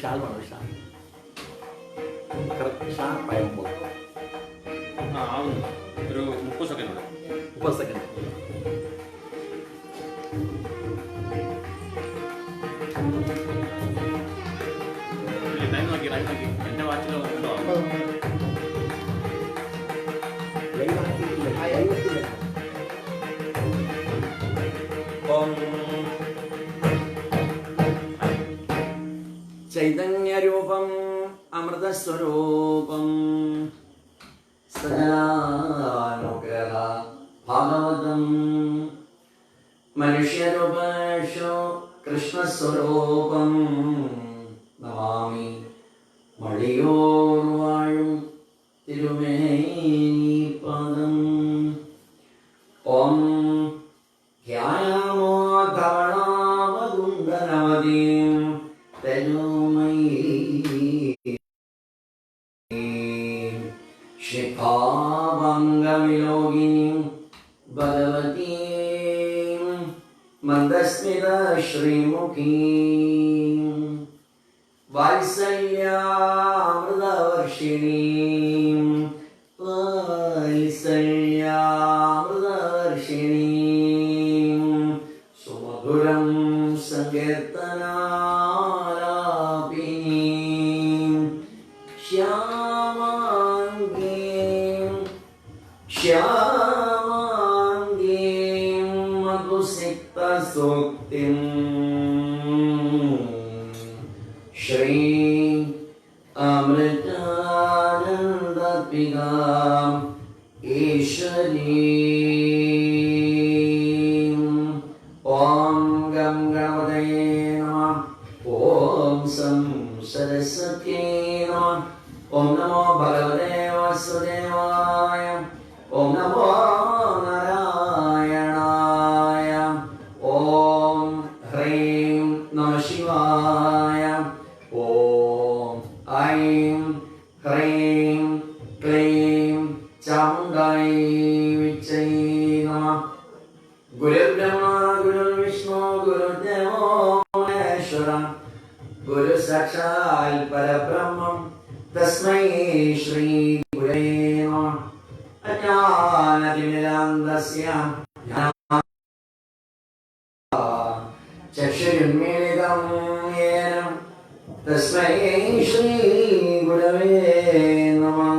Shawl വേണം. ഷാർപ്പായുമ്പോൾ ഒരു 30 second. എന്റെ വാച്ചിലോ ചൈതന്യരൂപം അമൃതസ്വരൂപം സദാനുഗ്രഹ ഭാഗവതം മനുഷ്യരൂപേഷു കൃഷ്ണസ്വരൂപം നമാമി മടിയോർവാഴും തിരുമേനിപദം. ഓം ധ്യായാമോ ധവളാവകുണ്ഡനവതീം ശിഖാഭംഗവിലോകിനീം ഭഗവതീം മന്ദസ്മിത ശ്രീമുഖീം വാത്സല്യാമൃതവർഷിണീം സുമധുരം സങ്കീർത്തനാലാപിനീം ശ്യാമാംഗീം മധുസിക്തസൂക്തിം ശ്രീം അമൃതാനന്ദപികാം ഈശ്വരീം. ഓം ഗം ഗണപതയേ നമഃ. ഓം സം സരസ്വത്യേ നമഃ. ഓം നമോ ഭഗവതേ വാസുദേവായ. ഓം നമോ നാരായണായ. ഓം ഹ്രീം നമഃ ശിവായ. ഓം ഐം ഹ്രീം ക്ലീം ചാമുണ്ഡായൈ വിച്ചൈ നമഃ. ഗുരുർബ്രഹ്മ ഗുരുർവിഷ്ണു ഗുരുർദേവോ മഹേശ്വര. ഗുരു സാക്ഷാൽ പരബ്രഹ്മം തസ്മൈ ശ്രീ ഗുരവേ നമഃ. അജ്ഞാനതിമിരാന്ധസ്യ ചക്ഷുരുന്മീലിതം യേന തസ്മൈ ശ്രീ ഗുരവേ നമഃ.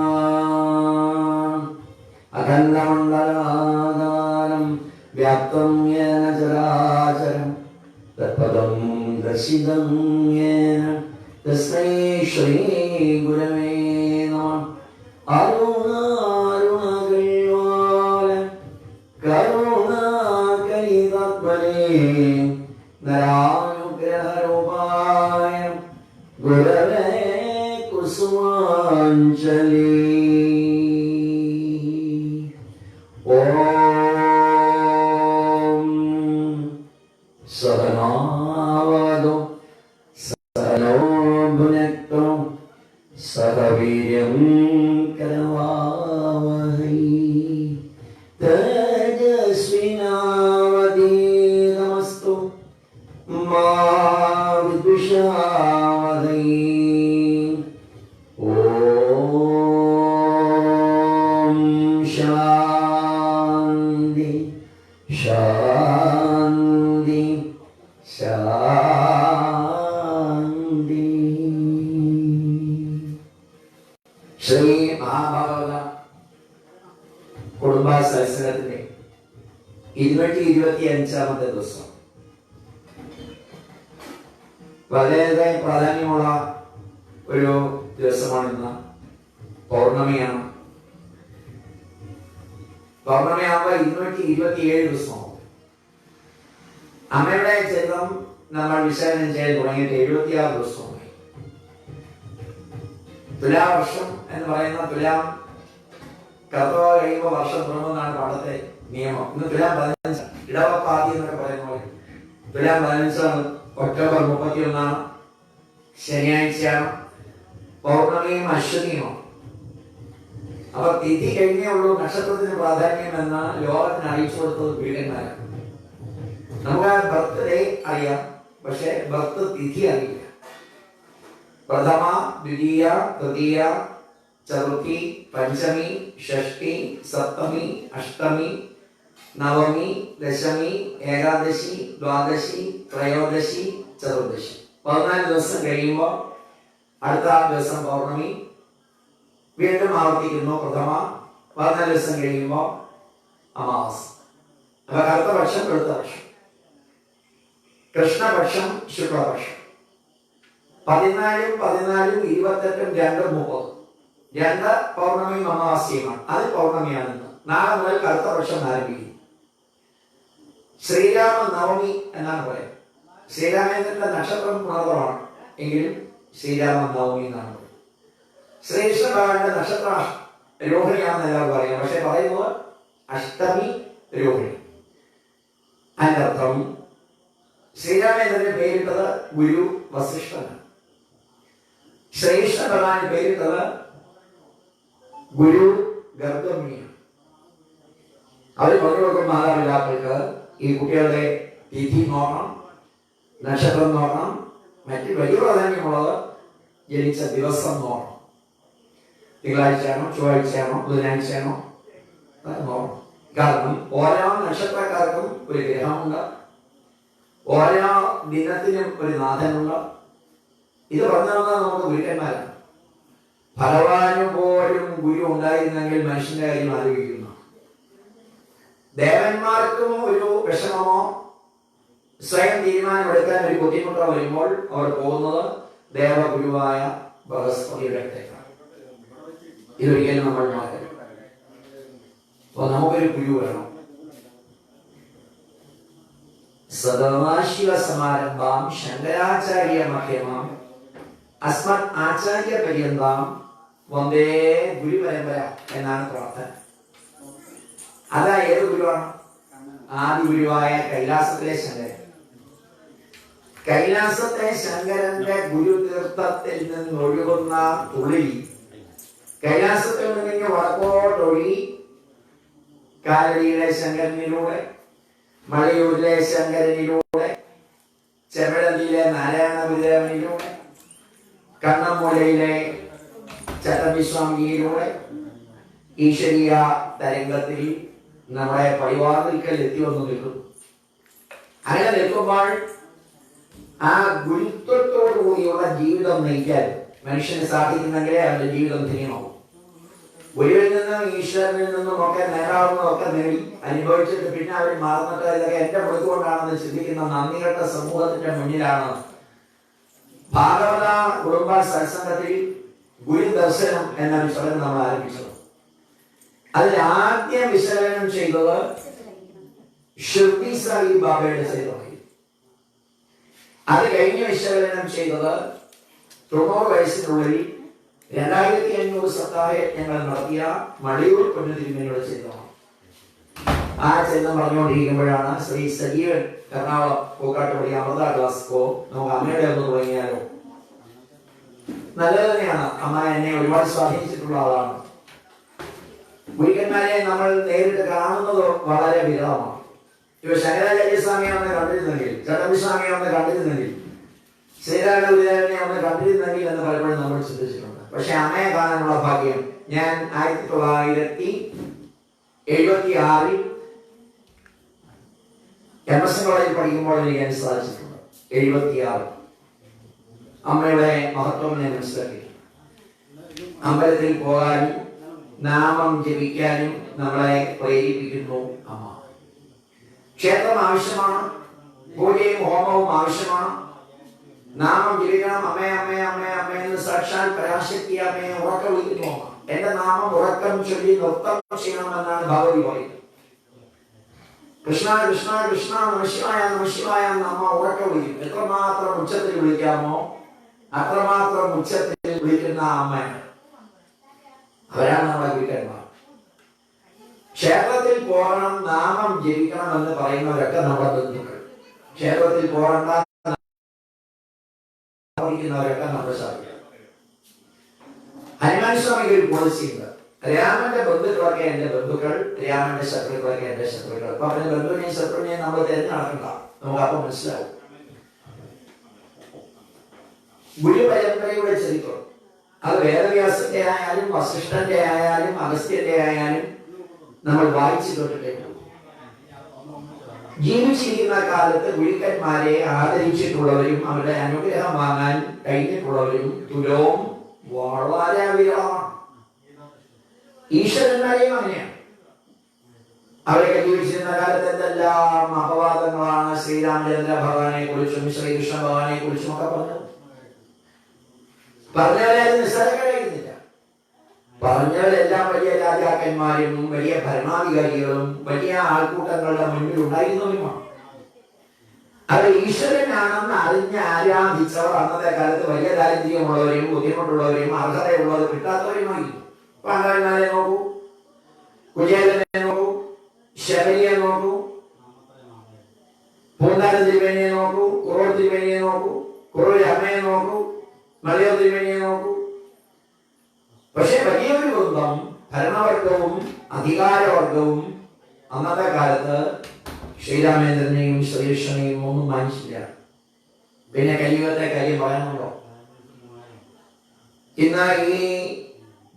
അഖണ്ഡമണ്ഡലാകാരം വ്യാപ്തം യേന ചരാചരം തത്പദം ദർശിതം യേന തസ്മൈ ശ്രീ ഗുരവേ നമഃ. അരുണാരുണകൈവാല കരുണാകരിതാത്മനേ നരാനുഗ്രഹരൂപായ ഗുരവേ കുസുമാഞ്ജലി. ഓം സഹനാവതു സഹനോ ഭുനക്തു സഹ വീര്യം കരവാവഹൈ. തേജസ്വിനാവതീതമസ്തു മാ വിദ്വിഷാവഹൈ. ഓം ശാന്തി ശാന്തി ശാന്തി. ശ്രീ മഹാഭാഗവത കുടുംബ സത്സംഗത്തിന്റെ 225-ാമത്തെ ദിവസം വളരെ പ്രാധാന്യമുള്ള ഒരു ദിവസമാണ് ഇന്ന്. പൗർണമിയാണ്. പൗർണമിയാകുമ്പോൾ 227 ദിവസമാവും. അമ്മയുടെ ചരിത്രം നമ്മൾ വിശകലനം ചെയ്ത് തുടങ്ങിയിട്ട് 76 ദിവസമായി. തുലാവർഷം എന്ന് പറയുന്ന തുലാം കർത്തവ കഴിയുമ്പോൾ വർഷം തുടങ്ങുന്നതാണ് പണ്ടത്തെ നിയമം. ഇന്ന് തുലാം 15, ഇടവപ്പാതി എന്നൊക്കെ പറയുന്ന പോലെ തുലാം 15 ഒക്ടോബർ 31 ശനിയാഴ്ചയാണ്. പൗർണമിയും അശ്വതിയുമാണ്. അപ്പൊ തിഥി കഴിഞ്ഞേ ഉള്ളൂ നക്ഷത്രത്തിന് പ്രാധാന്യം എന്ന ലോകത്തിന് അറിയിച്ചു കൊടുത്തത് പീഡന്മാരാണ്. നമുക്ക് ബർത്ത്ഡേ അറിയാം, പക്ഷെ ബർത്ത് തിഥി അറിയില്ല. പ്രഥമ, ദ്വിതീയ, തൃതീയ, ചതുർത്ഥി, പഞ്ചമി, ഷഷ്ടി, സപ്തമി, അഷ്ടമി, നവമി, ദശമി, ഏകാദശി, ദ്വാദശി, ത്രയോദശി, ചതുർദശി. 14 ദിവസം കഴിയുമ്പോൾ അടുത്ത ദിവസം പൗർണമി. വീണ്ടും ആവർത്തിക്കുന്നു പ്രഥമ. 14 ദിവസം കഴിയുമ്പോൾ അമാവാസ. അപ്പൊ കറുത്തപക്ഷം, വെളുത്തപക്ഷം, കൃഷ്ണപക്ഷം, ശുക്ലപക്ഷം. 14, 28, 2, 30. 2 പൗർണമിയും അമാവാസ്യയുമാണ്. അത് പൗർണമിയാണെന്ന്. നാളെ മുതൽ കറുത്തപക്ഷം ആരംഭിക്കും. ശ്രീരാമ നവമി എന്നാണ് പറയുന്നത്. ശ്രീരാമേന്ദ്രന്റെ നക്ഷത്രം പുണർതമാണ് എങ്കിലും ശ്രീരാമ നവമി എന്നാണ് പറയുന്നത്. ശ്രീകൃഷ്ണ ഭഗവാന്റെ നക്ഷത്രം രോഹിണിയാണെന്ന് എല്ലാവരും പറയാം. പക്ഷെ പറയുന്നത് അഷ്ടമി രോഹിണി. അതിന്റെ അർത്ഥം ശ്രീരാമേന്ദ്രന്റെ പേരിട്ടത് ഗുരു വസിഷ്ഠനാണ്. ശ്രീകൃഷ്ണ ഭഗവാന്റെ പേരിട്ടത് ഗുരു ഗർഗമ്യാണ്. അവർ പറഞ്ഞു കൊടുക്കും മാതാപിതാക്കൾക്ക് ഈ കുട്ടികളുടെ തിഥി നോക്കണം, നക്ഷത്രം നോക്കണം, മറ്റ് വലിയ പ്രാധാന്യമുള്ളത് ജനിച്ച ദിവസം നോക്കണം. തിങ്കളാഴ്ചയാണോ, ചൊവ്വാഴ്ചയാണോ, ബുധനാഴ്ചയാണോ നോക്കണം. കാരണം ഓരോ നക്ഷത്രക്കാർക്കും ഒരു ഗ്രഹമുണ്ട്, ഓരോ ദിനത്തിനും ഒരു നാഥനുണ്ട്. ഇത് പറഞ്ഞു തന്നത് നമുക്ക് ഗുരുക്കന്മാരാണ്. ഭഗവാന് പോലും ഗുരു ഉണ്ടായിരുന്നെങ്കിൽ മനുഷ്യന്റെ കാര്യം ആലോചിക്കുന്നു. ദേവന്മാർക്കും ഒരു വിഷമമോ സ്വയം തീരുമാനമെടുക്കാൻ ഒരു ബുദ്ധിമുട്ടോ വരുമ്പോൾ അവർ പോകുന്നത് ദേവഗുരുവായ ബൃഹസ്പതിയുടെ അടുത്തേക്കാണ്. ഇതൊരിക്കലും നമ്മൾ മാറ്റരുത്. അപ്പൊ നമുക്കൊരു ഗുരു വേണം. സദാശിവ സമാരംഭാം ശങ്കരാചാര്യ മധ്യമാം അസ്മത് ആചാര്യ പര്യന്താം വന്ദേ ഗുരു പരമ്പര എന്നാണ് പ്രാർത്ഥന. അതാ ഏത് ഗുരുവാണ്? ആദി ഗുരുവായ കൈലാസത്തിലെ ശങ്കരൻ. കൈലാസത്തെ ശങ്കരന്റെ ഗുരു തീർത്ഥത്തിൽ നിന്ന് ഒഴുകുന്ന തുള്ളി കൈലാസത്തിൽ നിന്ന് വടക്കോട്ടൊഴുകി കാലടിയിലെ ശങ്കരനിലൂടെ, മലയൂരിലെ ശങ്കരനിലൂടെ, ചെമ്പഴന്തിയിലെ നാരായണ ഗുരുദേവനിലൂടെ, കണ്ണമ്മൂലയിലെ ചട്ടമ്പിസ്വാമിയിലൂടെ ഈശ്വരീയ തരംഗത്തിൽ നമ്മുടെ പരിവാറിക്കൽ എത്തി വന്നു നിൽക്കും. അങ്ങനെ നിൽക്കുമ്പോൾ ആ ഗുരുത്വത്തോടുകൂടിയുള്ള ജീവിതം നയിക്കാൻ മനുഷ്യന് സാധിക്കുന്നെങ്കിലേ അവന്റെ ജീവിതം ധന്യമാവും. ഗുരുവിൽ നിന്നും ഈശ്വരനിൽ നിന്നും ഒക്കെ നേടാവുന്നതൊക്കെ നേടി അനുഭവിച്ചിട്ട് പിന്നെ അവർ മാറുന്നിട്ട് ഇതൊക്കെ എന്റെ കൊടുത്തുകൊണ്ടാണെന്ന് ചിന്തിക്കുന്ന നന്ദികെട്ട സമൂഹത്തിന്റെ മുന്നിലാണ് ഭാഗവത കുടുംബ സത്സംഗത്തിൽ ഗുരു ദർശനം എന്ന വിഷയം നമ്മൾ ആരംഭിച്ചത്. അതിൽ ആദ്യം വിശകലനം ചെയ്തത് ഷിർഡി സായി ബാബയുടെ ചരിത്രമായി. അത് കഴിഞ്ഞ് വിശകലനം ചെയ്തത് 90 വയസ്സിനുള്ളിൽ 2500 സപ്താഹയജ്ഞങ്ങൾ നടത്തിയ മടിയൂർ പൊന്നുതിരുമേനിയുടെ ചരിത്രമാണ്. ആ ചരിത്രം പറഞ്ഞുകൊണ്ടിരിക്കുമ്പോഴാണ് ശ്രീ സജീവൻ എറണാകുളം പൂക്കാട്ടുപടി അമൃത ക്ലാസ്കോ നമുക്ക് അമ്മയുടെ ഒന്ന് തുടങ്ങിയാലോ? നല്ലത് തന്നെയാണ്. അമ്മ എന്നെ ഒരുപാട് സ്വാധീനിച്ചിട്ടുള്ള ആളാണ്. ഗുരുക്കന്മാരെ നമ്മൾ നേരിട്ട് കാണുന്നത് വളരെ വിരളമാണ്. ഇപ്പൊ ശങ്കരാചാര്യസ്വാമിയെ ഒന്ന് കണ്ടിരുന്നെങ്കിൽ, ചട്ടമ്പിസ്വാമിയെ ഒന്ന് കണ്ടിരുന്നെങ്കിൽ, ശ്രീരാമ ഗുരുദേവനെ ഒന്ന് കണ്ടിരുന്നെങ്കിൽ എന്ന് പലപ്പോഴും നമ്മൾ ചിന്തിച്ചിട്ടുണ്ട്. പക്ഷെ അമ്മയെ കാണാനുള്ള ഭാഗ്യം ഞാൻ 1976 എംഎസ് കോളേജിൽ പഠിക്കുമ്പോൾ എനിക്ക് സാധിച്ചിട്ടുണ്ട്. 76 അമ്മയുടെ മഹത്വം ഞാൻ മനസ്സിലാക്കി. അമ്പലത്തിൽ പോകാനും നാമം ജപിക്കാനും നമ്മളെ പ്രേരിപ്പിക്കുന്നു അമ്മ. ക്ഷേത്രം ആവശ്യമാണ്, പൂജയും ഹോമവും ആവശ്യമാണ്. നാമം ജപിക്കണം. അമ്മേ അമ്മേ അമ്മേ അമ്മേ എന്ന് സാക്ഷാൽ പരാശക്തി അമ്മയെ ഉറക്കം വിളിക്കുന്നു അമ്മ. എന്റെ നാമം ഉറക്കം ചൊല്ലി നൃത്തം ചെയ്യണമെന്നാണ് ഭഗവതി പറയുന്നത്. കൃഷ്ണ കൃഷ്ണ കൃഷ്ണ നമശിവായ നമശിവായ എന്ന് അമ്മ ഉറക്കം വിളിക്കും. എത്രമാത്രം ഉച്ചത്തിൽ വിളിക്കാമോ അത്രമാത്രം ഉച്ചത്തിൽ വിളിക്കുന്ന അമ്മയാണ്. അവരാണ് നമ്മുടെ ഗുരുക്കന്മാർ. ക്ഷേത്രത്തിൽ പോകണം, നാമം ജപിക്കണം എന്ന് പറയുന്നവരൊക്കെ നമ്മുടെ ബന്ധുക്കൾ. ക്ഷേത്രത്തിൽ പോകണ്ട വരൊക്കെ നമ്മുടെ സാധിക്കും. ഹനുമാൻ സ്വാമിക്ക് ഒരു പോളിസി ഉണ്ട്. രാമന്റെ ബന്ധുക്കളൊക്കെ എന്റെ ബന്ധുക്കൾ, രാമന്റെ ശത്രുക്കളൊക്കെ എന്റെ ശത്രുക്കൾ. അപ്പൊ അവന്റെ ബന്ധുവിനെയും ശത്രുവിനെയും നമ്മൾ തിരഞ്ഞു നടക്കണ്ട. നമുക്ക് അപ്പം മനസ്സിലാവും. ഗുരുപരമ്പരയുടെ ചരിത്രം അത് വേദവ്യാസന്റെ ആയാലും വസിഷ്ഠന്റെ ആയാലും അഗസ്ത്യന്റെ ആയാലും നമ്മൾ വായിച്ചു കേട്ടിട്ടുണ്ട്. ജീവിച്ചിരിക്കുന്ന കാലത്ത് ഗുരുക്കന്മാരെ ആദരിച്ചിട്ടുള്ളവരും അവരുടെ അനുഗ്രഹം വാങ്ങാൻ കഴിഞ്ഞിട്ടുള്ളവരും തുലവും വളരെ വിരളമാണ്. ഈശ്വരന്മാരെയും അങ്ങനെയാണ്. അവരൊക്കെ ജീവിച്ചിരുന്ന കാലത്ത് എന്തെല്ലാം അപവാദങ്ങളാണ് ശ്രീരാമചന്ദ്ര ഭഗവാനെ കുറിച്ചും ശ്രീകൃഷ്ണ ഭഗവാനെ കുറിച്ചും ഒക്കെ പറഞ്ഞവരെ നിസ്സാരക്കാരായിരുന്നില്ല. പറഞ്ഞവരെല്ലാം വലിയ രാജാക്കന്മാരും വലിയ ഭരണാധികാരികളും വലിയ ആൾക്കൂട്ടങ്ങളുടെ മുന്നിൽ ഉണ്ടായിരുന്നവരുമാണ്. അവർ ഈശ്വരനാണെന്ന് അറിഞ്ഞ് ആരാധിച്ചവർ അന്നത്തെ കാലത്ത് വലിയ ദാരിദ്ര്യമുള്ളവരെയും ബുദ്ധിമുട്ടുള്ളവരെയും അർഹതയുള്ളത് കിട്ടാത്തവരുമായിരുന്നു. പാണ്ഡവന്മാരെ നോക്കൂ, കുചേലനെ നോക്കൂ, ശബരിയെ നോക്കൂ, പൂന്താന തിരുമേനിയെ നോക്കൂ, കുറൂർ തിരുമേനിയെ നോക്കൂ, കുറൂർ അമ്മയെ നോക്കൂ, മലയോർ തിരുമേനിയെ നോക്കൂ. പക്ഷെ വലിയൊരു വൃന്ദം ഭരണവർഗവും അധികാരവർഗവും അന്നത്തെ കാലത്ത് ശ്രീരാമേന്ദ്രനെയും ശ്രീകൃഷ്ണനെയും ഒന്നും മാനിച്ചില്ല. പിന്നെ കലിയുഗത്തെ കാര്യം പറയാനുണ്ടോ? ഇന്ന് ഈ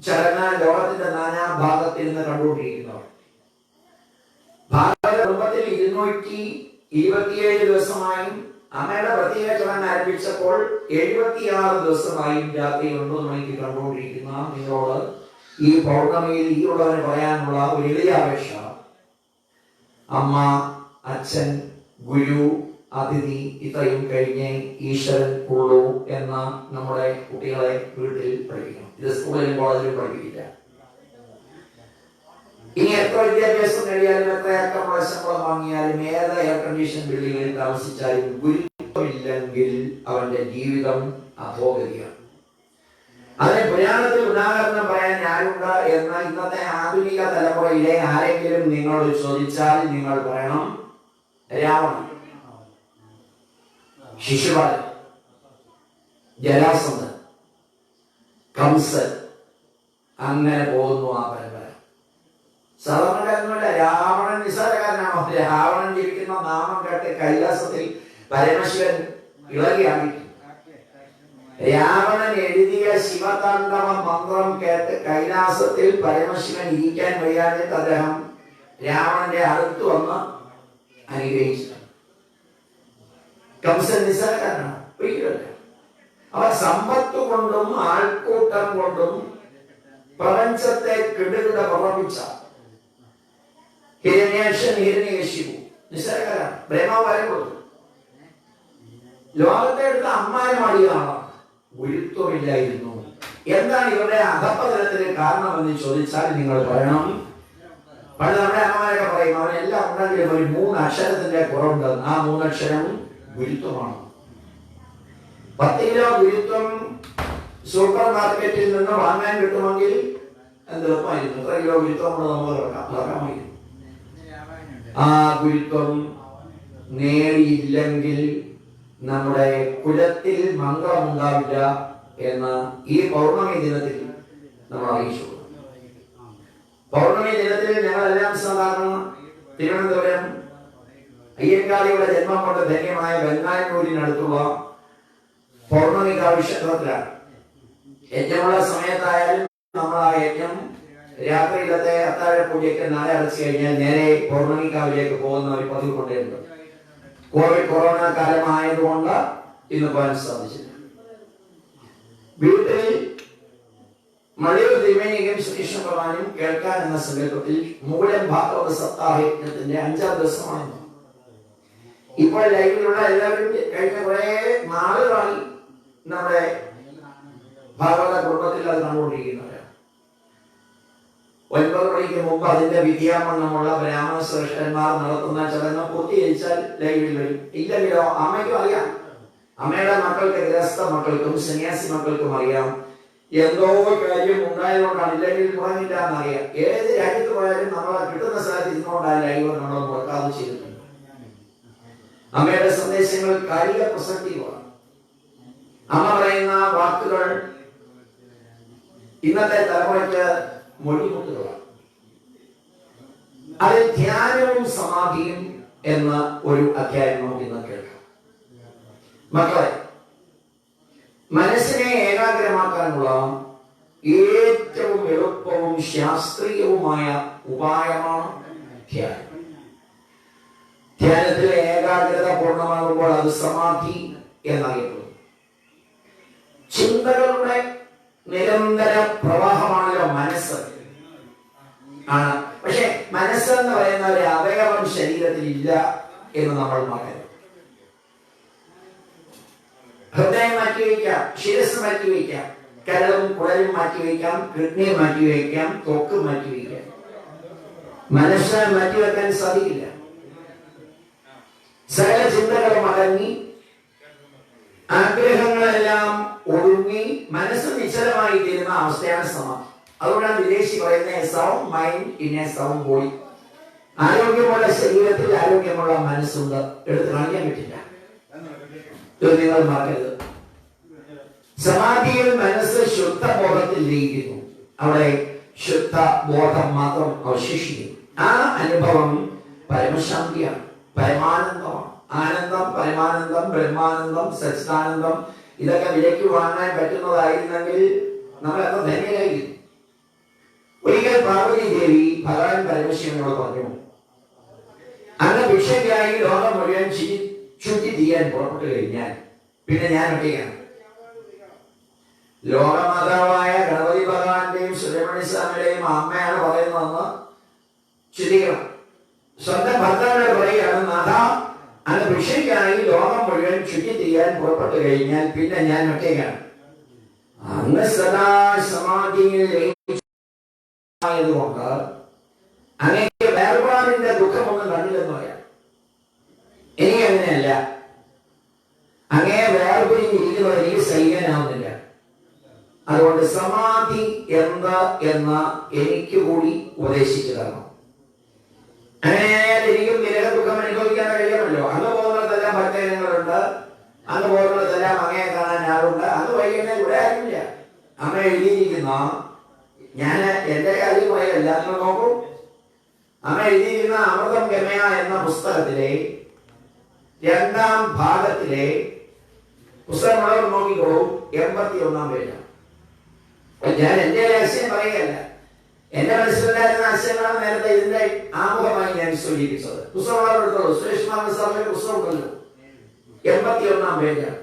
ചടങ്ങ് ലോകത്തിന്റെ നാനാഭാഗത്തിൽ നിന്ന് കണ്ടുകൊണ്ടിരിക്കുന്നവർ ഭാരത കുടുംബത്തിൽ 227 ദിവസമായും അമ്മയുടെ പ്രത്യേക ചടങ്ങ് ആരംഭിച്ചപ്പോൾ 76 ദിവസമായും രാത്രി 9 മണിക്ക് കണ്ടുകൊണ്ടിരിക്കുന്ന നിങ്ങളോട് ഈ പൗർണമിയിൽ ഈ ഉള്ളവന് പറയാനുള്ള ഒരു എളിയ അപേക്ഷ, അമ്മ, അച്ഛൻ, ഗുരു, അതിഥി ഇത്രയും കഴിഞ്ഞ് ഈശ്വരൻ ഉള്ളൂ എന്ന നമ്മുടെ കുട്ടികളെ വീട്ടിൽ പഠിക്കണം. ഇത് സ്കൂളിലും കോളേജിലും പഠിപ്പിക്കില്ല. ഇനി എത്ര വിദ്യാഭ്യാസം നേടിയാലും എത്രയൊക്കെ ശമ്പളം വാങ്ങിയാലും ഏത് എയർ കണ്ടീഷൻ ബിൽഡിങ്ങിൽ താമസിച്ചാലും ഗുരുത്വമില്ലെങ്കിൽ അവന്റെ ജീവിതം അധോഗതിയാണ്. അതിന് പുരാണത്തിൽ ഉദാഹരണം പറയാൻ ആരുണ്ട് എന്ന് ഇന്നത്തെ ആധുനിക തലമുറയിലെ ആരെങ്കിലും നിങ്ങളോട് ചോദിച്ചാൽ നിങ്ങൾ പറയണം രാവണൻ, ശിശുപാലൻ, ജരാസന്ധൻ, കംസൻ, അങ്ങനെ പോകുന്നു ആ പരമ്പര. സാധാരണക്കാരനല്ല. രാവണൻ നിസ്സാരക്കാരനാണോ? രാവണൻ ജീവിക്കുന്ന നാമം കേട്ട് കൈലാസത്തിൽ പരമശിവൻ ഇളകിയാടി. രാവണൻ എഴുതിയ ശിവതാണ്ഡവ മന്ത്രം കേട്ട് കൈലാസത്തിൽ പരമശിവൻ ഇരിക്കാൻ വയ്യാഞ്ഞിട്ട് അദ്ദേഹം രാവണന്റെ അടുത്ത് വന്ന് അനുഗ്രഹിച്ചു. കംസൻ നിസ്സാരക്കാരനാണ്? ഒരിക്കലല്ല. അവർ സമ്പത്ത് കൊണ്ടും ആൾക്കൂട്ടം കൊണ്ടും പ്രപഞ്ചത്തെ കിടുകിട പ്രവർത്തിച്ച ഹിരണ്യാക്ഷൻ, ഹിരണ്യകശിപു നിസ്സാരക്കാരാണ്. ബ്രഹ്മാവാരം കൊടുത്തു. ലോകത്തെ എടുത്ത അമ്മാനമാടിയതാണ്. ഗുരുത്വമില്ലായിരുന്നു. എന്താണ് ഇവരുടെ അധപ്പതനത്തിന് കാരണമെന്ന് ചോദിച്ചാൽ നിങ്ങൾ പറയണം, പണ്ട് നമ്മുടെ അമ്മമാരൊക്കെ പറയും അവനെല്ലാം ഉണ്ടെങ്കിലും ഒരു 3 അക്ഷരത്തിന്റെ കുറവുണ്ട്. ആ 3 അക്ഷരം ഗുരുത്വമാണ്. 10 കിലോ ഗുരുത്വം സൂപ്പർ മാർക്കറ്റിൽ നിന്ന് വാങ്ങാൻ കിട്ടുമെങ്കിൽ എന്തെളുപ്പമായിരുന്നു. എത്ര കിലോ ഗുരുത്വം കൊണ്ട് നമുക്ക് നടക്കാമായിരുന്നു. ആ ഗുരുത്വം നേടിയില്ലെങ്കിൽ നമ്മുടെ കുലത്തിൽ മംഗളമുണ്ടാവില്ല എന്ന് ഈ പൗർണമി ദിനത്തിൽ നമ്മൾ അറിയിച്ചു. പൗർണമി ദിനത്തിൽ ഞങ്ങളെല്ലാം സാധാരണ തിരുവനന്തപുരം അയ്യങ്കാളിയുടെ ജന്മം കൊണ്ട് ധന്യമായ ബംഗാനൂരിനടുത്തുള്ള പൗർണമികാവ് ക്ഷേത്രത്തിലാണ്. യജ്ഞമുള്ള സമയത്തായാലും നമ്മൾ ആ യജ്ഞം രാത്രിയിലത്തെ അത്താഴ പൂജയ്ക്ക് നാളെ അടച്ചു കഴിഞ്ഞാൽ നേരെ പൗർണമികാവിലേക്ക് പോകുന്ന ഒരു പതിവ് കൊണ്ടേയുണ്ട്. കൊറോണ കാലമായതുകൊണ്ട് ഇന്ന് പോകാൻ സാധിച്ചില്ല. വീട്ടിൽ മലയൂർ തിരുമേനിയും ശ്രീകൃഷ്ണ ഭഗവാനും കേൾക്കാൻ എന്ന സങ്കല്പത്തിൽ മൂലം ഭാഗവത സപ്താഹ യജ്ഞത്തിന്റെ 5ാം ദിവസമാണ്. ഇപ്പോൾ ലൈവിലുള്ള എല്ലാവരും കഴിഞ്ഞ കുറെ നാളുകളായി നമ്മുടെ ഭാഗവത കുടുംബത്തിൽ അത് കണ്ടുകൊണ്ടിരിക്കുന്നവരാണ്. 9 മണിക്ക് മുമ്പ് അതിന്റെ വിദ്യാമണ്ണമുള്ള ബ്രാഹ്മണ ശ്രേഷ്ഠന്മാർ നടത്തുന്ന ചടങ്ങ് പൂർത്തീകരിച്ചാൽ ലൈവിൽ വരും. ഇല്ലെങ്കിലോ അമ്മയ്ക്കും അറിയാം, അമ്മയുടെ മക്കൾക്ക്, ഗൃഹസ്ഥ മക്കൾക്കും സന്യാസി മക്കൾക്കും അറിയാം എന്തോ കാര്യം ഉണ്ടായതുകൊണ്ടാണ്. ഇല്ലെങ്കിൽ മുടങ്ങില്ല എന്നറിയാം. ഏത് രാജ്യത്ത് പോയാലും നമ്മളെ കിട്ടുന്ന സ്ഥലത്ത് ഇരുന്നുകൊണ്ടാണ് ലൈവ് നമ്മൾ മുടക്കാതെ ചെയ്തിട്ടുണ്ട്. അമ്മയുടെ സന്ദേശങ്ങൾ കാലിക പ്രസക്തിയുമാണ്. അമ്മ പറയുന്ന വാക്കുകൾ ഇന്നത്തെ തലമുറയ്ക്ക് മൊഴിമുട്ടുകളാണ്. അതിൽ ധ്യാനവും സമാധിയും എന്ന ഒരു അധ്യായം നമുക്ക് ഇന്ന് കേൾക്കാം. മക്കളെ, മനസ്സിനെ ഏകാഗ്രമാക്കാനുള്ള ഏറ്റവും എളുപ്പവും ശാസ്ത്രീയവുമായ ഉപായമാണ് ധ്യാനം. ധ്യാനത്തിൽ ഏകാഗ്രത പൂർണ്ണമാകുമ്പോൾ അത് സമാധി എന്നറിയപ്പെടുന്നു. ചിന്തകളുടെ നിരന്തര പ്രവാഹമാണല്ലോ മനസ്സ് ആണ്. പക്ഷെ മനസ്സെന്ന് പറയുന്ന ഒരു അവയവം ശരീരത്തിൽ ഇല്ല എന്ന് നമ്മൾ മറക്കരുത്. ഹൃദയം മാറ്റിവെക്കാം, ശിരസ് മാറ്റിവെക്കാം, കരളും കുടലും മാറ്റിവെക്കാം, കിഡ്നി മാറ്റിവെക്കാം, ത്വക്ക് മാറ്റിവെക്കാം. മനസ്സ് മാറ്റിവെക്കാൻ സാധിക്കില്ല. സകല ചിന്തകളും അടങ്ങി ആഗ്രഹങ്ങളെല്ലാം ഒടുങ്ങി മനസ്സ് നിശ്ചലമായി തീരുന്ന അവസ്ഥയാണ് സമാധി. അതുകൊണ്ടാണ് വിദേശി പറയുന്നത് sound mind in A sound body. ആരോഗ്യമുള്ള ശരീരത്തിൽ ആരോഗ്യമുള്ള മനസ്സുണ്ട്. എടുത്ത് കാണിക്കാൻ പറ്റില്ല. നിങ്ങൾ മറക്കരുത്. സമാധിയിൽ മനസ്സ് ശുദ്ധബോധത്തിൽ ലയിക്കുന്നു. അവിടെ ശുദ്ധ ബോധം മാത്രം അവശേഷിക്കുന്നു. ആ അനുഭവം പരമശാന്തിയാണ്, പരമാനന്ദമാണ്. ആനന്ദം, പരമാനന്ദം, ബ്രഹ്മാനന്ദം, സച്ചിദാനന്ദം ഇതൊക്കെ വിലയ്ക്ക് വാങ്ങാൻ പറ്റുന്നതായിരുന്നെങ്കിൽ നമ്മൾ എത്ര ധന്യരായിരുന്നു. ഒരിക്കൽ പാർവതി ദേവി ഭഗവാൻ പരമശിവനോട് പറഞ്ഞു, അങ്ങ് ഭിക്ഷയ്ക്കായി ലോകം മുഴുവൻ ചുറ്റി തീയാൻ പുറപ്പെട്ടു കഴിഞ്ഞാൽ പിന്നെ ഞാൻ ഒറ്റയ്ക്കാണ്. ലോകമാതാവായ ഗണപതി ഭഗവാന്റെയും സുബ്രഹ്മണ്യ സ്വാമിയുടെയും അമ്മയാണ് പറയുന്നതെന്ന് ചിന്തിക്കണം. സ്വന്തം ഭർത്താവിനോട് പറയുകയാണ്, നാഥ അങ്ങ് ഭിക്ഷയ്ക്കായി ലോകം മുഴുവൻ ചുറ്റി തീയാൻ പുറപ്പെട്ടു കഴിഞ്ഞാൽ പിന്നെ ഞാൻ ഒറ്റയ്ക്കാണ്. അങ്ങ് സദാ സമാധിയിൽ കൊണ്ട് അങ്ങേക്ക് വേർപാടിന്റെ ദുഃഖമൊന്നും കണ്ടില്ലെന്ന് പറയാം. എനിക്ക് അങ്ങനെയല്ല. അങ്ങേ വേർപിരിഞ്ഞിരിക്കുന്നത് എനിക്ക് സഹിക്കാനാവുന്നില്ല. അതുകൊണ്ട് സമാധി എന്താ എന്ന് എനിക്ക് കൂടി ഉപദേശിച്ചു തരണം. അങ്ങനെയായാൽ എനിക്കും വിരഹ ദുഃഖം അനുഭവിക്കാൻ കഴിയുമല്ലോ. അങ്ങ് പോകുന്നിടത്തെല്ലാം ഭക്തജനങ്ങളുണ്ട്, അങ്ങ് പോകുന്നിടത്തെല്ലാം അങ്ങയെ കാണാൻ ആളുണ്ട്. അങ്ങ് വൈകുന്നേരം ഇവിടെ ആരുമില്ല. അമ്മ എഴുതിയിരിക്കുന്ന, ഞാൻ എന്റെ കാര്യം പറയല്ല, നിങ്ങൾ നോക്കൂ. അമ്മ എഴുതിയിരിക്കുന്ന അമൃതം ഗമയ എന്ന പുസ്തകത്തിലെ 2ാം ഭാഗത്തിലെ പുസ്തകം വളരെ നോക്കിക്കോളൂ. 81-ാം പേജാണ്. ഞാൻ എന്റെ രഹസ്യം പറയുകയല്ല, എന്റെ മനസ്സിലുണ്ടായിരുന്ന ആശയങ്ങളാണ് നേരത്തെ ഇതിന്റെ ആമുഖമായി ഞാൻ സൂചിപ്പിച്ചത്. പുസ്തകം വളരെ എടുത്തോളൂ. സുരേഷ് കുമാർ സാറിന്റെ പുസ്തകം ഉണ്ടല്ലോ, 81-ാം പേജാണ്.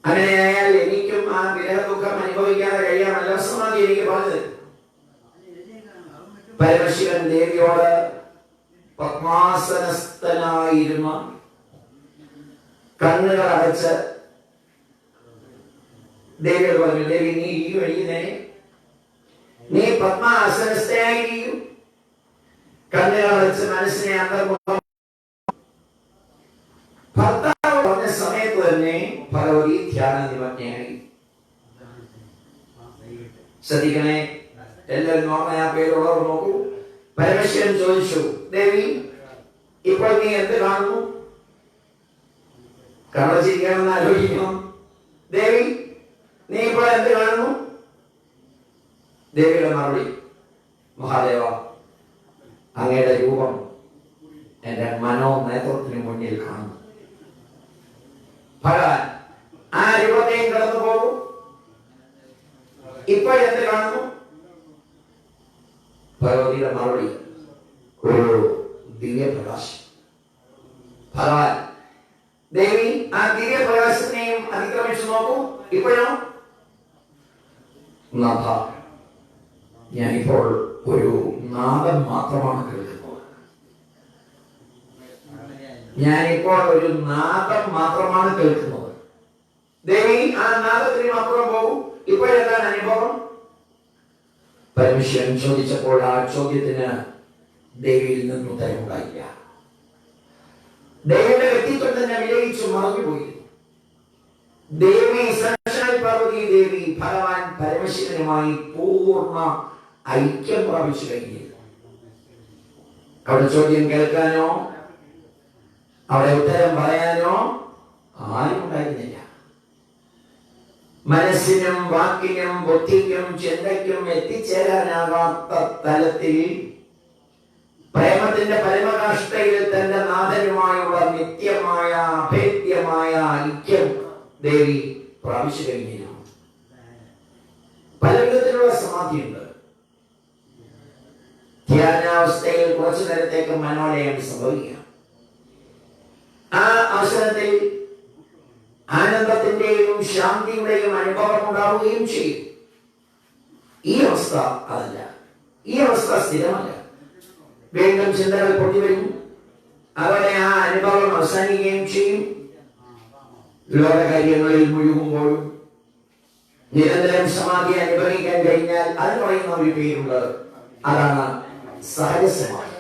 അങ്ങനെയായാൽ എനിക്കും ആ വിരഹ ദുഃഖം അനുഭവിക്കാതെ കഴിയാമല്ലോ. സമാധി എനിക്ക് പറഞ്ഞത്. പരമശിവൻ ദേവിയോട് പത്മാസനസ്ഥനായിരുന്ന കണ്ണുകൾ അടച്ച് ദേവിയോട് പറഞ്ഞു, ദേവി നീ ഈ വഴിയുന്നേ, നീ പത്മാസനസ്ഥയായിരിക്കും. കണ്ണുകൾ അടച്ച് മനസ്സിനെ അന്തർമുഖം. ഭർത്താവ് പറഞ്ഞ സമയത്ത് തന്നെ ഭഗവതി ധ്യാന നിമഗ്നയായി. ശ്രദ്ധിക്കണേ എല്ലാവരും. നോക്കണേ, ആ പേരുള്ളവർ നോക്കൂ. പരമശിവൻ ചോദിച്ചു, ദേവി ഇപ്പോൾ നീ എന്ത് കാണുന്നു? കണ്ണടച്ചിരിക്കണമെന്ന് ആലോചിക്കണം. ദേവി നീ ഇപ്പോൾ എന്ത് കാണുന്നു? ദേവിയുടെ മറുപടി, മഹാദേവ അങ്ങയുടെ രൂപം എന്റെ മനോനേത്രത്തിന് മുന്നിൽ കാണുന്നു. ഭഗവാൻ ആ രൂപത്തെയും കടന്നു പോകും. ഇപ്പോഴെന്ത് കാണുന്നു? ഭഗവതിയുടെ മറുപടി, ഒരു ദിവ്യപ്രകാശം. ഭഗവാൻ ദേവി ആ ദിവ്യപ്രകാശത്തിനെയും അതിക്രമിച്ചു നോക്കൂ. ഇപ്പോഴോ? നാഥ ഞാനിപ്പോൾ ഒരു നാദം മാത്രമാണ് കേൾക്കുന്നത്. ഞാനിപ്പോൾ ഒരു നാദം മാത്രമാണ് കേൾക്കുന്നത്. ദേവി ആ നാദത്തിന് അപ്പുറം പോകും. ഇപ്പോഴെന്താണ് അനുഭവം? പരമശിവൻ ചോദിച്ചപ്പോൾ ആ ചോദ്യത്തിന് ദേവിയിൽ നിന്ന് ഉത്തരമുണ്ടായില്ല. ദേവിയുടെ വ്യക്തിത്വം തന്നെ വിലയിച്ചു മറഞ്ഞുപോയി. ദേവി സാക്ഷാൽ പാർവതി ദേവി ഭഗവാൻ പരമശിവനുമായി പൂർണ്ണ ഐക്യം പ്രാപിച്ചു കഴിഞ്ഞിരുന്നു. അവിടെ ചോദ്യം കേൾക്കാനോ അവിടെ ഉത്തരം പറയാനോ ആരും ഉണ്ടായിരുന്നില്ല. മനസ്സിനും വാക്കിനും ബുദ്ധിക്കും ചിന്തയ്ക്കും എത്തിച്ചേരാനാകാത്ത തലത്തിൽ പ്രേമത്തിന്റെ പരമകാഷ്ഠയിൽ തന്റെ നാഥനുമായുള്ള നിത്യമായ അഭേദ്യമായ ഐക്യം ദേവി പ്രാപിച്ചു കഴിഞ്ഞിരുന്നു. പല വിധത്തിലുള്ള സമാധിയുണ്ട്. ധ്യാനാവസ്ഥയിൽ കുറച്ചു നേരത്തേക്ക് മനോലയം സംഭവിക്കാം. ആ അവസരത്തിൽ ആനന്ദത്തിന്റെയും ശാന്തിയുടെയും അനുഭവം ഉണ്ടാവുകയും ചെയ്യും. ഈ അവസ്ഥ അതല്ല. ഈ അവസ്ഥ സ്ഥിരമല്ല. വീണ്ടും ചിന്തകൾ പൊട്ടിവരും. അവിടെ ആ അനുഭവം അവസാനിക്കുകയും ചെയ്യും. ലോകകാര്യങ്ങളിൽ മുഴുകുമ്പോഴും നിരന്തരം സമാധി അനുഭവിക്കാൻ കഴിഞ്ഞാൽ അതിന് പറയുന്ന ഒരു പേരുണ്ട്. അതാണ് സഹജസമാധി.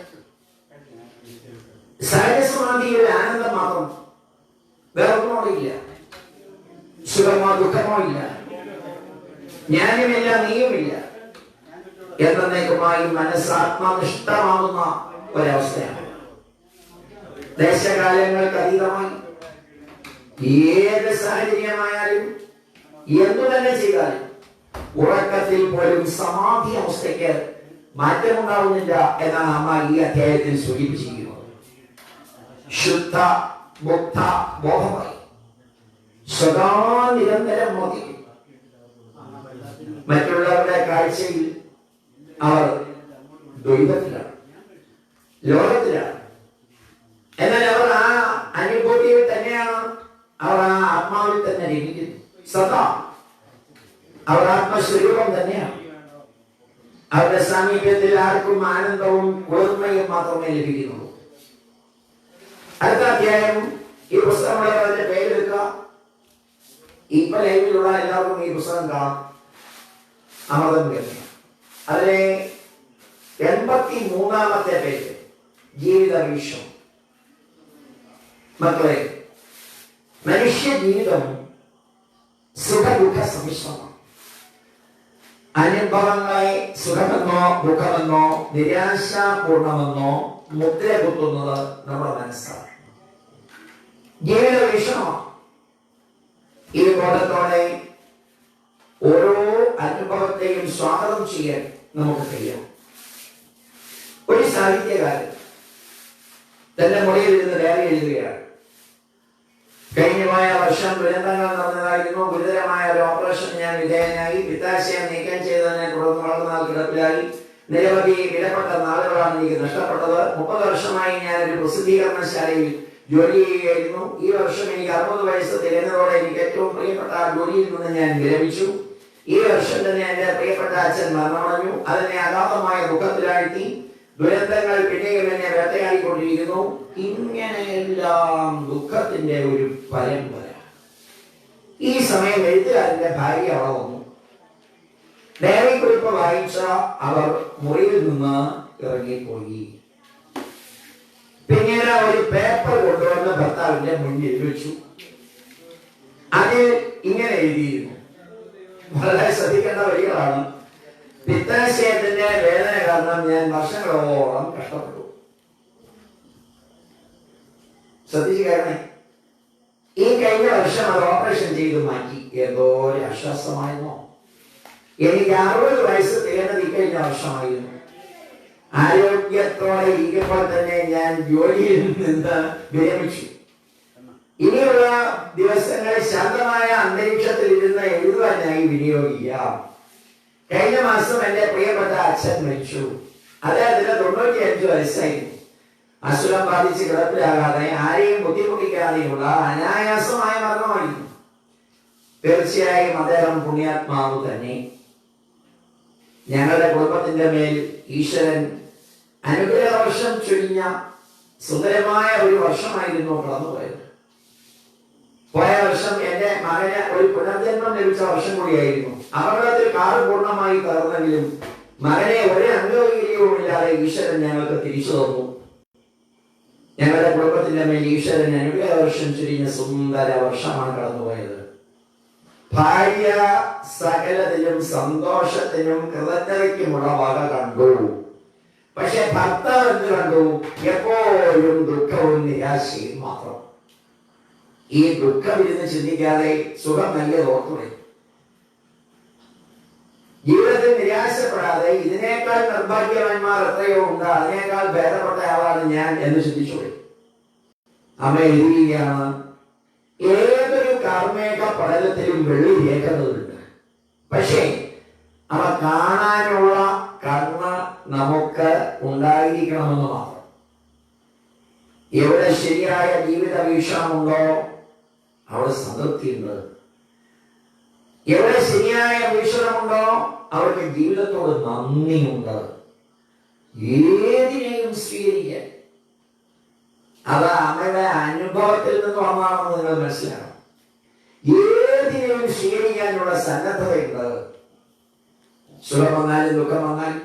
സഹജസമാധിയിൽ ആനന്ദം മാത്രം, വേറൊന്നുമില്ല. സുഖമോ ദുഃഖമോ ഇല്ല, ജ്ഞാനമില്ല, നീയുമില്ല. എന്നേക്കുമായി മനസ്സാത്മനിഷ്ഠമാകുന്ന ഒരവസ്ഥയാണ്. ദേശകാലങ്ങൾക്ക് അതീതമായി ഏത് സാഹചര്യമായാലും എന്തു തന്നെ ചെയ്താലും ഉറക്കത്തിൽ പോലും സമാധി അവസ്ഥയ്ക്ക് മാറ്റമുണ്ടാവുന്നില്ല എന്നാണ് അമ്മ ഈ അധ്യായത്തിൽ സൂചിപ്പിച്ചിരിക്കുന്നത്. ശുദ്ധ മുക്ത ബോധമായി സദാ നിരന്തരം മോദിക്കും. മറ്റുള്ളവരുടെ കാഴ്ചയിൽ അവർ ദ്വൈതത്തിലാണ്, ലോകത്തിലാണ്. എന്നാൽ അവർ ആ അനുഭൂതിയിൽ തന്നെയാണ്, അവർ ആ ആത്മാവിൽ തന്നെ ലഭിക്കുന്നു. സദാ അവർ ആത്മസ്വരൂപം തന്നെയാണ്. അവരുടെ സാമീപ്യത്തിൽ ആർക്കും ആനന്ദവും കുളിർമയും മാത്രമേ ലഭിക്കുന്നുള്ളൂ. അടുത്ത അധ്യായം ഈ പുസ്തകമുള്ളവരുടെ പേരെടുക്കുക. ഇപ്പൊ ലൈവിലുള്ള എല്ലാവർക്കും ഈ പുസ്തകം കാണാം. അമൃതം കേൾക്കുക. അതിലെ 83-ാമത്തെ പേര് ജീവിത വീക്ഷണം. മക്കളെ, മനുഷ്യ ജീവിതം സുഖദുഃഖ സമ്മിശ്രമാണ്. അനുഭവങ്ങളെ സുഖമെന്നോ ദുഃഖമെന്നോ നിരാശാപൂർണമെന്നോ മുദ്ര കുത്തുന്നത് നമ്മുടെ മനസ്സാണ്. ജീവിത വീക്ഷണമാണ്. ഈ ബോധത്തോടെ ഓരോ അനുഭവത്തെയും സ്വാഗതം ചെയ്യാൻ നമുക്ക് കഴിയും. ഒരു സാഹിത്യകാരൻ തന്റെ മുറിയിൽ ഇരുന്ന് ഡയറി എഴുതുകയാണ്. കഴിഞ്ഞ വർഷം ദുരന്തങ്ങൾ നടന്നതായിരുന്നു. ഗുരുതരമായ ഒരു ഓപ്പറേഷൻ ഞാൻ വിധേയനായി. പിത്താശയം നീക്കം ചെയ്തതിനെ തുടർന്ന് വളർന്നാൾ കിടപ്പിലായി. നിരവധി വിലപ്പെട്ട നാളുകളാണ് എനിക്ക് നഷ്ടപ്പെട്ടത്. 30 വർഷമായി ഞാൻ ഒരു പ്രസിദ്ധീകരണശാലയിൽ ജോലി ചെയ്യുകയായിരുന്നു. ഈ വർഷം എനിക്ക് 60 വയസ്സ് തികഞ്ഞതോടെ എനിക്ക് ഏറ്റവും പ്രിയപ്പെട്ട ആ ജോലിയിൽ നിന്ന് ഞാൻ വിരമിച്ചു. ഈ വർഷം തന്നെ എന്റെ പ്രിയപ്പെട്ട അച്ഛൻ മരണമടഞ്ഞു. അതിനെ അഗാധമായ ദുഃഖത്തിലാഴ്ത്തി. ദുരന്തങ്ങൾ പിന്നെയും എന്നെ വേട്ടയാടിക്കൊണ്ടിരിക്കുന്നു. ഇങ്ങനെയെല്ലാം ദുഃഖത്തിന്റെ ഒരു പരമ്പര. ഈ സമയം എഴുത്തുകാരന്റെ ഭാര്യ അവിടെ വന്നു. ഡയറി കുറിപ്പ് വായിച്ച അവർ മുറിയിൽ നിന്ന് ഇറങ്ങിപ്പോയി. പിന്നീട് ഒരു പേപ്പർ കൊണ്ടുവന്ന് ഭർത്താവിന്റെ മുന്നിൽ വെച്ചു. അതിൽ ഇങ്ങനെ എഴുതിയിരുന്നു. വളരെ ശ്രദ്ധിക്കേണ്ട വരികളാണ്. പിത്താശയത്തിന്റെ വേദന കാരണം ഞാൻ വർഷങ്ങളോളം കഷ്ടപ്പെട്ടു. ശ്രദ്ധിച്ചു കേൾക്കണേ. ഈ കഴിഞ്ഞ വർഷം അത് ഓപ്പറേഷൻ ചെയ്ത് മാറ്റി. എന്തോ ഒരു ആശ്വാസമായിരുന്നു. എനിക്ക് 60 വയസ്സ് തികഞ്ഞത് ഇക്കഴിഞ്ഞ വർഷമായിരുന്നു. ആരോഗ്യത്തോടെ ഇരിക്കുമ്പോൾ തന്നെ ഞാൻ ജോലിയിൽ നിന്ന് വിരമിച്ചു. ഇനിയുള്ള ദിവസങ്ങളിൽ ശാന്തമായ അന്തരീക്ഷത്തിൽ ഇരുന്ന് എഴുതുവാനായി വിനിയോഗിക്കാം. കഴിഞ്ഞ മാസം എന്റെ പ്രിയപ്പെട്ട അച്ഛൻ മരിച്ചു. അദ്ദേഹത്തിന് 95 വയസ്സായിരുന്നു. അസുഖം ബാധിച്ച് കിടപ്പിലാകാതെ ആരെയും ബുദ്ധിമുട്ടിക്കാതെയുള്ള അനായാസമായ മരണമായിരുന്നു. തീർച്ചയായും അദ്ദേഹം പുണ്യാത്മാവ് തന്നെ. ഞങ്ങളുടെ കുടുംബത്തിന്റെ മേൽ ഈശ്വരൻ അനുഗ്രഹവർഷം ചൊരിഞ്ഞ സുന്ദരമായ ഒരു വർഷമായിരുന്നു കടന്നുപോയത്. പോയ വർഷം എന്റെ മകന് ഒരു പുനർജന്മം ലഭിച്ച വർഷം കൂടിയായിരുന്നു. അപകടത്തിൽ കാർ പൂർണ്ണമായി തകർന്നെങ്കിലും മകനെ ഒരു അംഗവൈകല്യവുമില്ലാതെ ഈശ്വരൻ ഞങ്ങൾക്ക് തിരിച്ചു തന്നു. ഞങ്ങളുടെ കുടുംബത്തിന്റെ മേൽ ഈശ്വരൻ അനുഗ്രഹവർഷം ചൊരിഞ്ഞ സുന്ദര വർഷമാണ് കടന്നുപോയത്. ഭാര്യ സകലത്തിലും സന്തോഷത്തിനും കൃതജ്ഞതയ്ക്കുമുള്ള വക കണ്ടു. പക്ഷെ ഭർത്താവ് എന്ത് കണ്ടു? എപ്പോഴും ദുഃഖവും നിരാശയും മാത്രം. ഈ ദുഃഖം ഇരുന്ന് ചിന്തിക്കാതെ സുഖം നൽകിയത് ഓർത്തുപോയി. ജീവിതത്തിൽ നിരാശപ്പെടാതെ ഇതിനേക്കാൾ നിർഭാഗ്യവാന്മാർ എത്രയോ ഉണ്ട്, അതിനേക്കാൾ ഭേദപ്പെട്ട ആളാണ് ഞാൻ എന്ന് ചിന്തിച്ചുപോയി. അമ്മ എഴുതുകയാണ്, ഏതൊരു കാർമേഘ പടലത്തിലും വെള്ളി രേഖകളുണ്ട്. പക്ഷേ അവ കാണാനുള്ള കണ്ണ് നമുക്ക് ഉണ്ടായിരിക്കണമെന്ന് മാത്രം. എവിടെ ശരിയായ ജീവിത വീക്ഷണമുണ്ടോ അവിടെ സംതൃപ്തിയുണ്ട്. എവിടെ ശരിയായ വീക്ഷണമുണ്ടോ അവർക്ക് ജീവിതത്തോട് നന്ദിയുണ്ട്. ഏതിനെയും സ്വീകരിക്കാൻ അത് അമ്മയുടെ അനുഭവത്തിൽ നിന്ന് വന്നാണെന്ന് നിങ്ങൾ മനസ്സിലാക്കണം. ഏതിനെയും സ്വീകരിക്കാനുള്ള സന്നദ്ധതയുണ്ട്. സുഖം വന്നാലും ദുഃഖം വന്നാലും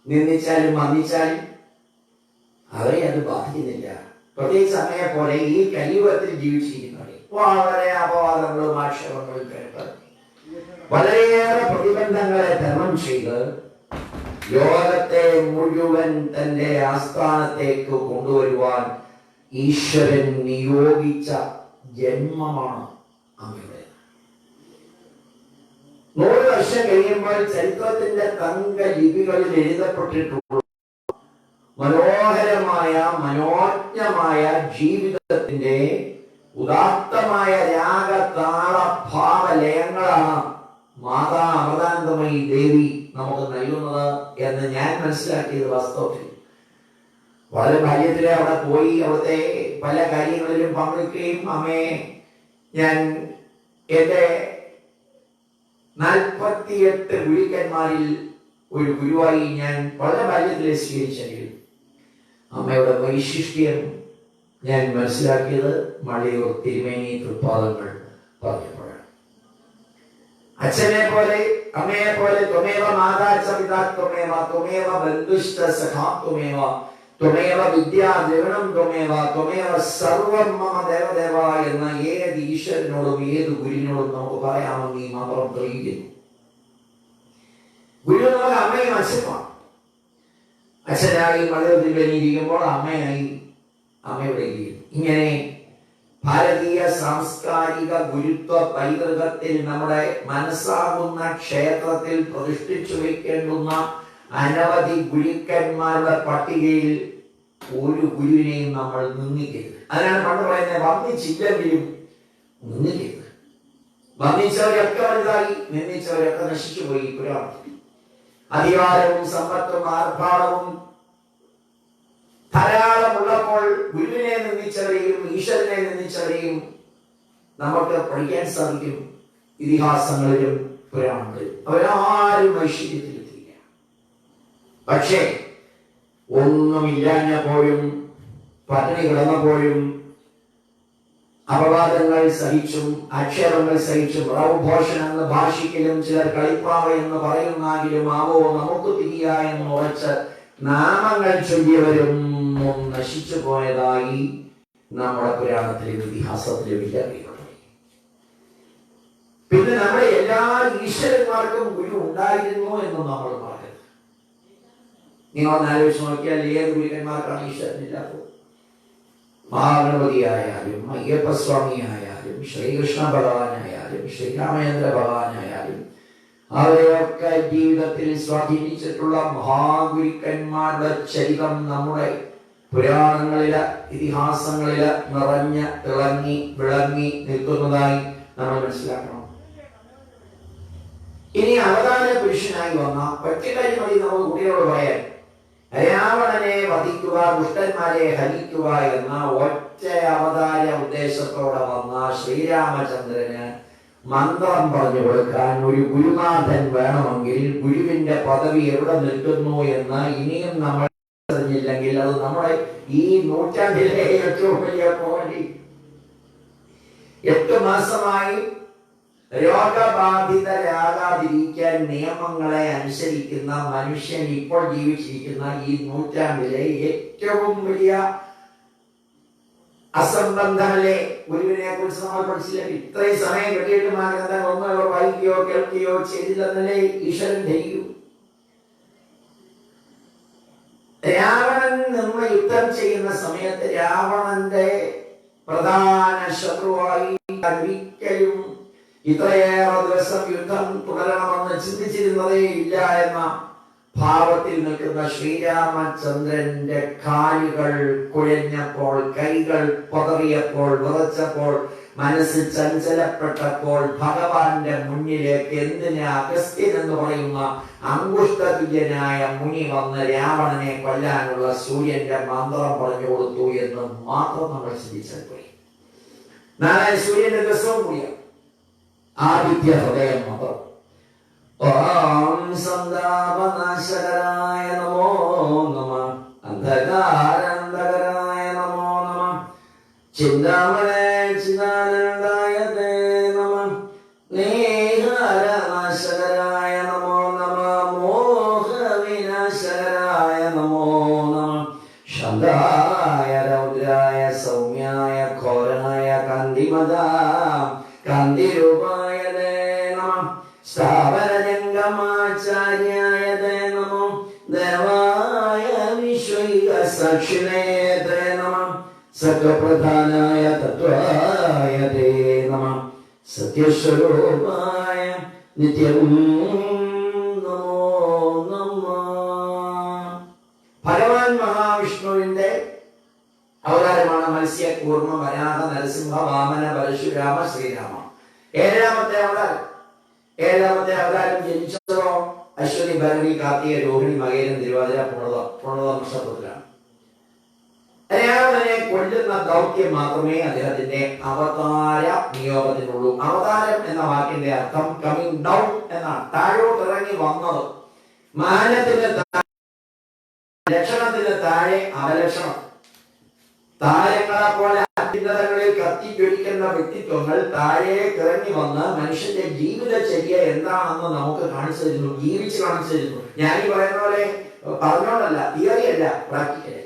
നിന്ദിച്ചാലും വന്ദിച്ചാലും അവരെ അത് ബാധിക്കുന്നില്ല. പ്രത്യേകിച്ച് അമ്മയെ പോലെ ഈ കലിയുഗത്തിൽ ജീവിച്ചിരിക്കുന്നവരെ വളരെ അപവാദങ്ങളും ആക്ഷേപങ്ങളും കേട്ട് വളരെയേറെ പ്രതിബന്ധങ്ങളെ തരണം ചെയ്ത് ലോകത്തെ മുഴുവൻ തന്റെ ആസ്ഥാനത്തേക്ക് കൊണ്ടുവരുവാൻ ഈശ്വരൻ നിയോഗിച്ച ജന്മമാണ് അമ്മയുടെ. 100 വർഷം കഴിയുമ്പോൾ ചരിത്രത്തിന്റെ തങ്ക ലിപികളിൽ എഴുതപ്പെട്ടിട്ടുള്ള മനോഹരമായ മനോജ്ഞമായ ജീവിതത്തിന്റെ ഉദാത്തമായ രാഗതാള ഭാവലയങ്ങളാണ് മാതാ അമൃതാനന്ദമയി ദേവി നമുക്ക് നൽകുന്നത് എന്ന് ഞാൻ മനസ്സിലാക്കിയത് വാസ്തവത്തിൽ വളരെ ബാല്യത്തിലെ അവിടെ പോയി അവിടുത്തെ പല കാര്യങ്ങളിലും പങ്കെടുക്കുകയും അമ്മയെ ഞാൻ എന്റെ 48 ഗുരുക്കന്മാരിൽ ഒരു ഗുരുവായി ഞാൻ വളരെ ബാല്യത്തിലെ സ്വീകരിച്ചെങ്കിലും അമ്മയുടെ വൈശിഷ്ട്യം ഞാൻ മനസ്സിലാക്കിയത് മള്ളിയൂർ തിരുമേനി തൃപ്പാദങ്ങൾ പറഞ്ഞപ്പോഴാണ്. അച്ഛനെ പോലെ അമ്മയെ പോലെ ത്വമേവ മാതാ ച പിതാ ത്വമേവ ത്വമേവ ബന്ധുശ്ച സഖാ ത്വമേവ ത്വമേവ വിദ്യാ ദ്രവിണം ത്വമേവ ത്വമേവ സർവം മമ ദേവദേവ എന്ന ഏത് ഈശ്വരനോടും ഏത് ഗുരുവിനോടും നമുക്ക് പറയാമെന്ന് ഈ മാത്രം തെളിയിക്കുന്നു. ഗുരു നമുക്ക് അമ്മയും അച്ഛനുമാണ്. അച്ഛനായി മലയത്തിൽ ഇരിക്കുമ്പോൾ അമ്മയായി അമ്മയുടെ ഇങ്ങനെ ഭാരതീയ സാംസ്കാരിക ഗുരുത്വ പൈതൃകത്തിൽ നമ്മുടെ മനസ്സാകുന്ന ക്ഷേത്രത്തിൽ പ്രതിഷ്ഠിച്ചു വയ്ക്കേണ്ടുന്ന അനവധി ഗുരുക്കന്മാരുടെ പട്ടികയിൽ ഒരു ഗുരുവിനെയും നമ്മൾ നിന്ദിക്കരുത്. അതിനാണ് പണ്ട് പറയുന്നത് വന്നിച്ചില്ലെങ്കിലും നിന്ദിക്കരുത്. വന്നിച്ചവരൊക്കെ വലുതായി, നിന്ദിച്ചവരൊക്കെ നശിച്ചു പോയി. പുരാണത്തിൽ അധികാരവും സമ്പത്തും ആർഭാടവും ധാരാളമുള്ളപ്പോൾ ഗുരുവിനെ നിന്ദിച്ചവരെയും ഈശ്വരനെ നിന്ദിച്ചവരെയും നമുക്ക് പഠിക്കാൻ സാധിക്കും ഇതിഹാസങ്ങളിലും പുരാണങ്ങളിലും. അവരാരും ഐശ്വര്യത്തിലെത്തിയില്ല. പക്ഷേ ഒന്നുമില്ലാഞ്ഞപ്പോഴും പട്ടിണി കിടന്നപ്പോഴും അപവാദങ്ങൾ സഹിച്ചും ആക്ഷേപങ്ങൾ സഹിച്ചും റൗഘോഷൻ എന്ന് ഭാഷിക്കലും ചിലർ കളിപ്പാവ എന്ന് പറയുന്നെങ്കിലും ആവോ നമുക്ക് തിരിയ എന്ന് ഉറച്ച് നാമങ്ങൾ ചൊല്ലിയവരും നശിച്ചു പോയതായി നമ്മുടെ പുരാണത്തിലും ഇതിഹാസത്തിലും വിചാരിക്കുന്നു. പിന്നെ നമ്മുടെ എല്ലാ ഈശ്വരന്മാർക്കും ഗുരു ഉണ്ടായിരുന്നു എന്ന് നമ്മൾ പറയുന്നത്. നിങ്ങൾ ആലോചിച്ച് നോക്കിയാൽ ഏത് ഗുരുക്കന്മാർക്കാണ് ഈശ്വരനില്ലാത്തത്? മഹാഗണപതിയായാലും അയ്യപ്പസ്വാമി ആയാലും ശ്രീകൃഷ്ണ ഭഗവാനായാലും ശ്രീരാമചന്ദ്ര ഭഗവാനായാലും അവരെയൊക്കെ ജീവിതത്തിൽ സ്വാധീനിച്ചിട്ടുള്ള മഹാഗുരുക്കന്മാരുടെ ചരിതം നമ്മുടെ പുരാണങ്ങളില് ഇതിഹാസങ്ങളില് നിറഞ്ഞ് തിളങ്ങി വിളങ്ങി നിൽക്കുന്നതായി നമ്മൾ മനസ്സിലാക്കണം. ഇനി അവതാര പുരുഷനായി വന്ന ഒറ്റ കാര്യം മതി നമുക്ക് കുട്ടികളോട് പറയാൻ. രാവണനെ വധിക്കുക, ദുഷ്ടന്മാരെ ഹനിക്കുക എന്ന ഒറ്റ അവതാര ഉദ്ദേശത്തോടെ വന്ന ശ്രീരാമചന്ദ്രന് മന്ത്രം പറഞ്ഞു കൊടുക്കാൻ ഒരു ഗുരുനാഥൻ വേണമെങ്കിൽ ഗുരുവിന്റെ പദവി എവിടെ നിൽക്കുന്നു എന്ന് ഇനിയും നമ്മൾ അറിഞ്ഞില്ലെങ്കിൽ അത് നമ്മുടെ ഈ നൂറ്റാണ്ടിലെ ഏറ്റവും വലിയ പോരാടി. 8 മാസമായി രോഗബാധിതരാകാതിരിക്കാൻ നിയമങ്ങളെ അനുസരിക്കുന്ന മനുഷ്യൻ ഇപ്പോൾ ജീവിച്ചിരിക്കുന്ന ഈ നൂറ്റാണ്ടിലെ ഏറ്റവും വലിയ അസംബന്ധമല്ലേ ഗുരുവിനെ കുറിച്ച് നമ്മൾ പഠിച്ചില്ലെങ്കിൽ? ഇത്രയും സമയം കെട്ടിയിട്ട് മാറുന്നത് ഒന്നോ വായിക്കുകയോ കേൾക്കുകയോ ചെയ്തില്ലെന്നല്ലേ ഈശ്വരൻ ധരിക്കൂ. രാവണൻ നമ്മൾ യുദ്ധം ചെയ്യുന്ന സമയത്ത് രാവണന്റെ പ്രധാന ശത്രുവായി ഒരിക്കലും ഇത്രയേറെ ദിവസം യുദ്ധം തുടരണമെന്ന് ചിന്തിച്ചിരുന്നതേ ഇല്ല എന്ന ഭാവത്തിൽ നിൽക്കുന്ന ശ്രീരാമചന്ദ്രന്റെ കാലുകൾ കുഴഞ്ഞപ്പോൾ, കൈകൾ പതറിയപ്പോൾ, വിറച്ചപ്പോൾ, മനസ്സ് ചഞ്ചലപ്പെട്ടപ്പോൾ ഭഗവാന്റെ മുന്നിലേക്ക് എന്തിന് അഗസ്ത്യൻ എന്ന് പറയുന്ന അങ്കുഷ്ടതുല്യനായ മുനി വന്ന് രാവണനെ കൊല്ലാനുള്ള സൂര്യന്റെ മന്ത്രം പറഞ്ഞു കൊടുത്തു എന്ന് മാത്രം നമ്മൾ ചിന്തിച്ചാൽ പോയി. നാളെ സൂര്യന്റെ ദിവസവും കൂടിയാണ്. ആദിത്യ ഹൃദയം മന്ത്രം. ഓം സന്താപനാശകരായ നമോ നമഃ, അന്ധകാരാന്തകരായ നമോ നമഃ, ചിന്താമണേ ചിദാനന്ദായ തേ നമഃ, നീഹാരനാശകരായ നമോ നമഃ, മോഹവിനാശകരായ നമോ നമഃ, ശാന്തായ രൗദ്രായ സൗമ്യായ ഘോരായ കാന്തിമതാ കാന്തിരൂപായ തേ നമഃ, സ്ഥാവരജംഗമാചാര്യായ തേ നമോ, ദേവായ വിശ്വൈക സാക്ഷിണേ തേ നമഃ, സകപ്രധാനായ തത്വായ തേ നമഃ, സത്യസ്വരൂപായ നിത്യം നമോ നമഃ. ഭഗവാൻ മഹാവിഷ്ണുവിന്റെ അവതാരമാണ് മത്സ്യ, കൂർമ്മ, വരാഹ, നരസിംഹ, വാമന, പരശുരാമ, ശ്രീരാമ. ഏഴാമത്തെ അവതാരം ജനിച്ചതോ അശ്വതി, ഭരണി, കാർത്തിക, രോഹിണി, മകേരം, തിരുവാതിര, പുണർത നക്ഷത്രത്തിലാണ്. രാവണനെ കൊല്ലുന്ന ദൗത്യം മാത്രമേ അദ്ദേഹത്തിന്റെ അവതാര നിയോഗത്തിനുള്ളൂ. അവതാരം എന്ന വാക്കിന്റെ അർത്ഥം കമ്മിങ് ഡൗൺ എന്നാണ്, താഴോട്ടിറങ്ങി വന്നത്. മാനത്തിന് ലക്ഷണത്തിന് താഴെ അവലക്ഷണം. താരങ്ങളെ പോലെ അത്യുന്നതങ്ങളിൽ കത്തിജ്വലിക്കുന്ന വ്യക്തിത്വങ്ങൾ താഴേക്ക് ഇറങ്ങി വന്ന് മനുഷ്യന്റെ ജീവിതചര്യ എന്താണെന്ന് നമുക്ക് കാണിച്ചു തരുന്നു, ജീവിച്ച് കാണിച്ചു തരുന്നു. ഞാൻ ഈ പറയുന്ന പോലെ പറഞ്ഞോണ്ടല്ല, തിയറി അല്ല, പ്രാക്ടിക്കലായി.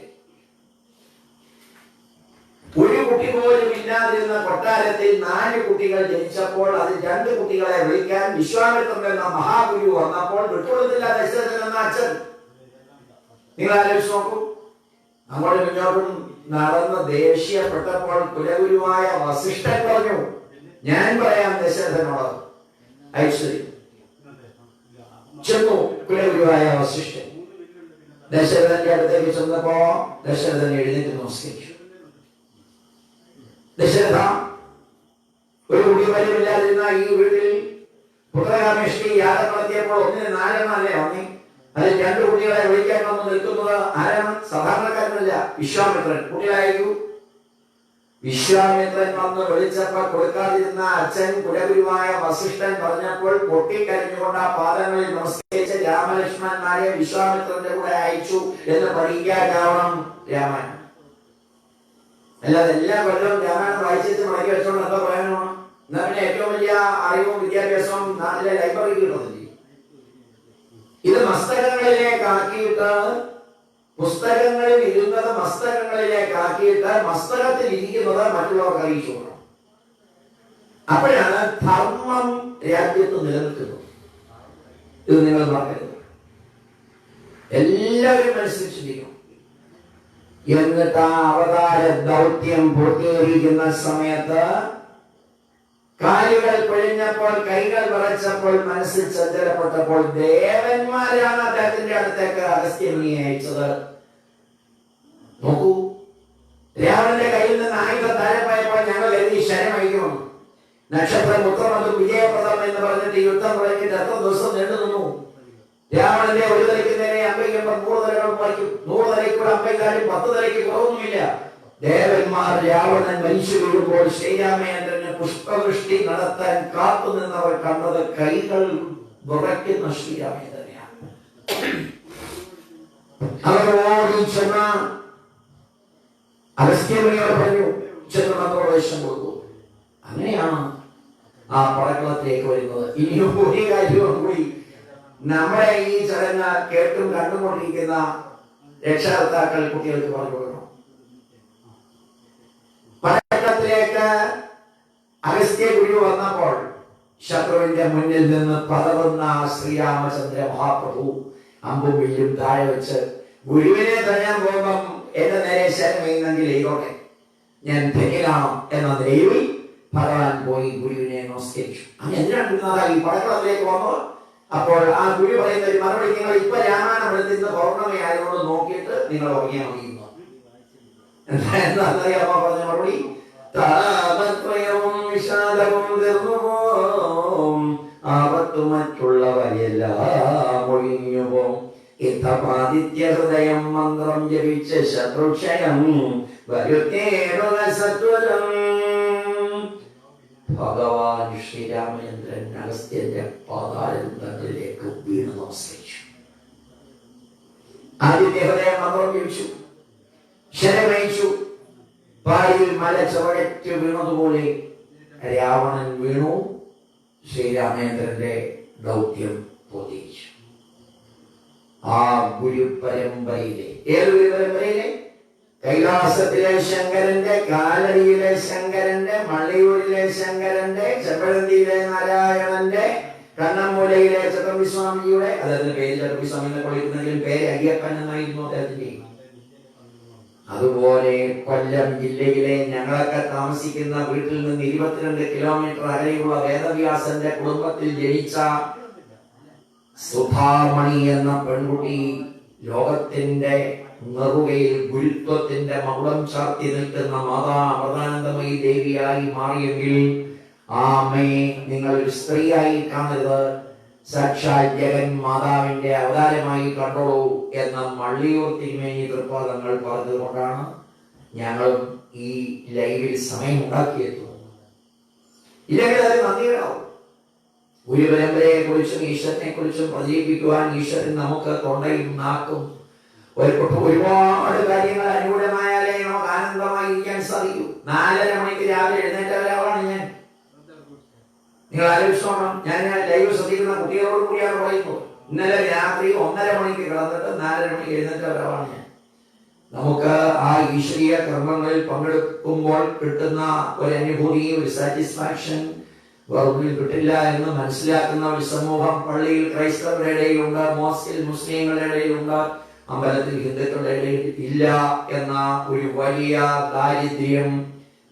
ഒരു കുട്ടി പോലും ഇല്ലാതിരുന്ന കൊട്ടാരത്തിൽ 4 കുട്ടികൾ ജനിച്ചപ്പോൾ അതിൽ 2 കുട്ടികളെ വിളിക്കാൻ വിശ്വാമിത്രൻ എന്ന മഹാഗുരു വന്നപ്പോൾ വിട്ടുകൊടുത്തില്ല ദശരഥൻ എന്ന അച്ഛൻ. നിങ്ങൾ ആലോചിച്ച് നോക്കൂ. അങ്ങോട്ടും ഇങ്ങോട്ടും നടന്ന് ദേഷ്യപ്പെട്ടപ്പോൾ കുലഗുരുവായ വസിഷ്ഠൻ പറഞ്ഞു, ഞാൻ പറയാം ദശരഥനോട്. ഐശ്വര്യ ചെന്നു കുലഗുരുവായ വസിഷ്ഠൻ ദശരഥന്റെ അടുത്തേക്ക് ചെന്നപ്പോ ദശരഥൻ എഴുന്നേറ്റ് നമസ്കരിച്ചു. ദശരഥ, ഒരു കുടിവരവില്ലാതിരുന്ന ഈ വീട്ടിൽ പുത്രകാമേഷ്ടി യാഗം നടത്തിയപ്പോൾ 1-ന് 4 വന്നേ. അതിൽ 2 കുട്ടികളെ വിളിക്കാൻ വന്ന് നിൽക്കുന്നത് ആരാണ്? സാധാരണക്കാരനല്ല, വിശ്വാമിത്രൻ. കുട്ടികളായിരിക്കും. വിശ്വാമിത്രൻ വന്ന് വിളിച്ചപ്പോൾ കൊടുക്കാതിരുന്ന അച്ഛൻ കുലഗുരുവായ വസിഷ്ഠൻ പറഞ്ഞപ്പോൾ പൊട്ടിക്കരഞ്ഞുകൊണ്ട് ആ പാദങ്ങളിൽ നമസ്കരിച്ച രാമലക്ഷ്മണന്മാരെ വിശ്വാമിത്രന്റെ കൂടെ അയച്ചു എന്ന് പഠിക്കാനാവണം രാമായണം. അല്ലാതെ എല്ലാ കൊല്ലവും രാമായണം വായിച്ചിട്ട് മടക്കി വെച്ചോണ്ട് എന്താ പറയാനോ? എന്നാ പിന്നെ ഏറ്റവും വലിയ അറിവും വിദ്യാഭ്യാസവും നാട്ടിലെ ലൈബ്രറിക്ക് കിട്ടുന്നില്ല. ഇത് മസ്തകങ്ങളിലേക്കാക്കിയിട്ട്, പുസ്തകങ്ങളിൽ ഇരുന്നത് മസ്തകങ്ങളിലേക്കാക്കിയിട്ട് മസ്തകത്തിൽ ഇരിക്കുന്നത് മറ്റുള്ളവർക്ക് അറിയിച്ചു കൊടുക്കണം. അപ്പോഴാണ് ധർമ്മം രാജ്യത്ത് നിലനിൽക്കുന്നത്. ഇത് നിങ്ങൾ മറക്കരുത്. എല്ലാവരും മനസ്സിലാക്കിയിരിക്കണം. എന്നിട്ട് ആ അവതാര ദൗത്യം പൂർത്തീകരിക്കുന്ന സമയത്ത് കാലുകൾ പിഴിഞ്ഞപ്പോൾ, കൈകൾ വിറച്ചപ്പോൾ, മനസ്സിൽ ചഞ്ചലപ്പെട്ടപ്പോൾ ദേവന്മാരാണ് അദ്ദേഹത്തിന്റെ അടുത്തേക്ക് അഗസ്ത്യമുനിയെ അയച്ചത്. നോക്കൂ, രാവണന്റെ കയ്യിൽ നിന്ന് ആയുധം താഴെ പോയപ്പോൾ ഞങ്ങൾ കരുതി ശരമയക്കും. നക്ഷത്രം ഉത്തമതും വിജയപ്രദം എന്ന് പറഞ്ഞിട്ട് യുദ്ധം തുടങ്ങിയിട്ട് എത്ര ദിവസം നീണ്ടു നിന്നു. രാവണന്റെ ഒരു തലയ്ക്ക് നേരെ അമ്പയ്ക്കുമ്പോൾ 100 തലകൾ മുളയ്ക്കും. 100 തലയ്ക്കൂടെ അമ്പയ്ക്കാരും 10 തലയ്ക്ക് കുറവൊന്നുമില്ല. ദേവന്മാർ രാവണൻ മരിച്ചു വീഴുമ്പോൾ ശ്രീരാമചന്ദ്രന് പുഷ്പവൃഷ്ടി നടത്താൻ കാത്തു നിന്നവർ കണ്ടത് കൈകൾ വിറയ്ക്കുന്ന ശ്രീരാമചന്ദ്രനെയാണ്. അവർ ഓടി ചെന്ന അഗസ്ത്യമുനിയോട് പറഞ്ഞു, ചെന്ന് മന്ത്രോപദേശം കൊടുത്തു. അങ്ങനെയാണ് ആ പടക്കളത്തിലേക്ക് വരുന്നത്. ഇനിയും ഒരു കാര്യവും കൂടി നമ്മുടെ ഈ ചടങ്ങ് കേട്ടും കണ്ടുകൊണ്ടിരിക്കുന്ന രക്ഷകർത്താക്കൾ കുട്ടികൾക്ക് പറഞ്ഞു കൊടുക്കണം. പടക്കളത്തിലേക്ക് അഗസ്ത്യ ഗുരു വന്നപ്പോൾ ശത്രുവിന്റെ മുന്നിൽ നിന്ന് പതറുന്ന ശ്രീരാമചന്ദ്ര മഹാപ്രഭു അമ്പും വില്ലും താഴെ വെച്ച് ഗുരുവിനെ തരാൻ പോകുമ്പം എന്റെ നേരെ ശരമെങ്കിൽ ചെയ്തോട്ടെ, ഞാൻ ധന്യനാണോ എന്ന നിലയിൽ ഭഗവാൻ പോയി ഗുരുവിനെ നമസ്കരിച്ചു. അങ്ങനെ എന്തിനാണ് ഈ പടക്കളത്തിലേക്ക് വന്നത്? അപ്പോൾ ആ ഗുരു പറയുന്ന ഒരു മറുപടി, നിങ്ങൾ ഇപ്പൊ രാമായണം എടുത്തിരുന്ന പൗർണമി ആയതുകൊണ്ട് നോക്കിയിട്ട് നിങ്ങൾ ഉറങ്ങിയാൽ മതിയുന്നു. എന്താ പറഞ്ഞ മറുപടി? താപത്രയവും വിഷാദവും തീർന്നുപോം, ആപത്തു മറ്റുള്ളവരെല്ലാം ഒഴിഞ്ഞുപോം. ഇത്തമാദിത്യ ഹൃദയം മന്ത്രം ജപിച്ച ശത്രുക്ഷയം വരുത്തേറുക സത്വരം. ഭഗവാൻ ശ്രീരാമചന്ദ്രൻ അഗസ്ത്യന്റെ പാതാരങ്ങളിലേക്ക് വീണ് നമസ്കരിച്ചു. ആദിത്യ ഹൃദയം മന്ത്രം ജപിച്ചു, ശരമയിച്ചു. പാരിൽ മല ചവടറ്റ് വീണതുപോലെ രാവണൻ വീണു. ശ്രീരാമചന്ദ്രന്റെ ദൗത്യം പൂർത്തീകരിച്ചു. ആ ഗുരു പരമ്പരയിലെ, ഏത് ഗുരു പരമ്പരയിലെ? കൈലാസത്തിലെ ശങ്കരന്റെ, കാലടിയിലെ ശങ്കരന്റെ, മള്ളിയൂരിലെ ശങ്കരന്റെ, ചെമ്പഴന്തിയിലെ നാരായണന്റെ, കണ്ണമ്മൂലയിലെ ചക്രവിസ്വാമിയുടെ, അദ്ദേഹത്തിന്റെ പേര് ചക്രവിസ്വാമി എന്നൊക്കെ വിളിക്കുന്നെങ്കിലും പേര് അയ്യപ്പൻ എന്നായിരുന്നു അദ്ദേഹത്തിന്റെ. അതുപോലെ കൊല്ലം ജില്ലയിലെ ഞങ്ങളൊക്കെ താമസിക്കുന്ന വീട്ടിൽ നിന്ന് 22 കിലോമീറ്റർ അകലെയുള്ള വേദവ്യാസന്റെ കുടുംബത്തിൽ ജനിച്ച സുധാമണി എന്ന പെൺകുട്ടി ലോകത്തിന്റെ നെറുകയിൽ ഗുരുത്വത്തിന്റെ മകുടം ചാർത്തി നിൽക്കുന്ന മാതാ അമൃതാനന്ദമയി ദേവിയായി മാറിയെങ്കിൽ ആ അമ്മയെ നിങ്ങൾ ഒരു സ്ത്രീയായി കാണരുത്, സാക്ഷാൽ ജഗൻ മാതാവിന്റെ അവതാരമായി കണ്ടോളൂ എന്ന മള്ളിയൂർ തിരുമേനി തൃപ്പാദങ്ങൾ പറഞ്ഞതുകൊണ്ടാണ് ഞങ്ങളും ഈ ലൈവിൽ സമയം ഉണ്ടാക്കിയെത്തുന്നത്. ഇല്ലെങ്കിൽ അത് നന്ദികളാവും. ഗുരു പരമ്പരയെ കുറിച്ചും ഈശ്വരനെ കുറിച്ചും പ്രചരിപ്പിക്കുവാൻ ഈശ്വരൻ നമുക്ക് തൊണ്ടയും നാക്കും ഒരുപാട് കാര്യങ്ങൾ അനുകൂലമായാലേ നമുക്ക് ആനന്ദമായി ഇരിക്കാൻ സാധിക്കൂ. 4:30 മണിക്ക് രാവിലെ എഴുന്നേറ്റ ഒരാളാണ് ഞാൻ. നിങ്ങൾ ആലോചിച്ചോണം, ഞാൻ ലൈവ് ശ്രദ്ധിക്കുന്ന കുട്ടികളോട് കൂടിയാണ് പറയുന്നത്. ഇന്നലെ രാത്രി 1:30 മണിക്ക് കിടന്നിട്ട് 4:30 മണിക്ക് എഴുന്നേറ്റ ഒരാളാണ് ഞാൻ. നമുക്ക് ആ ഈശ്വരീയ കർമ്മങ്ങളിൽ പങ്കെടുക്കുമ്പോൾ കിട്ടുന്ന ഒരു അനുഭൂതി, ഒരു സാറ്റിസ്ഫാക്ഷൻ വേറൊന്നിൽ കിട്ടില്ല എന്ന് മനസ്സിലാക്കുന്ന ഒരു സമൂഹം പള്ളിയിൽ ക്രൈസ്തവരുടെ ഇടയിലുണ്ട്, മോസ്കിൽ മുസ്ലിങ്ങളുടെ ഇടയിലുണ്ട്, അമ്പലത്തിൽ ഹിന്ദുക്കളുടെ ഇടയിൽ ഇല്ല എന്ന ഒരു വലിയ ദാരിദ്ര്യം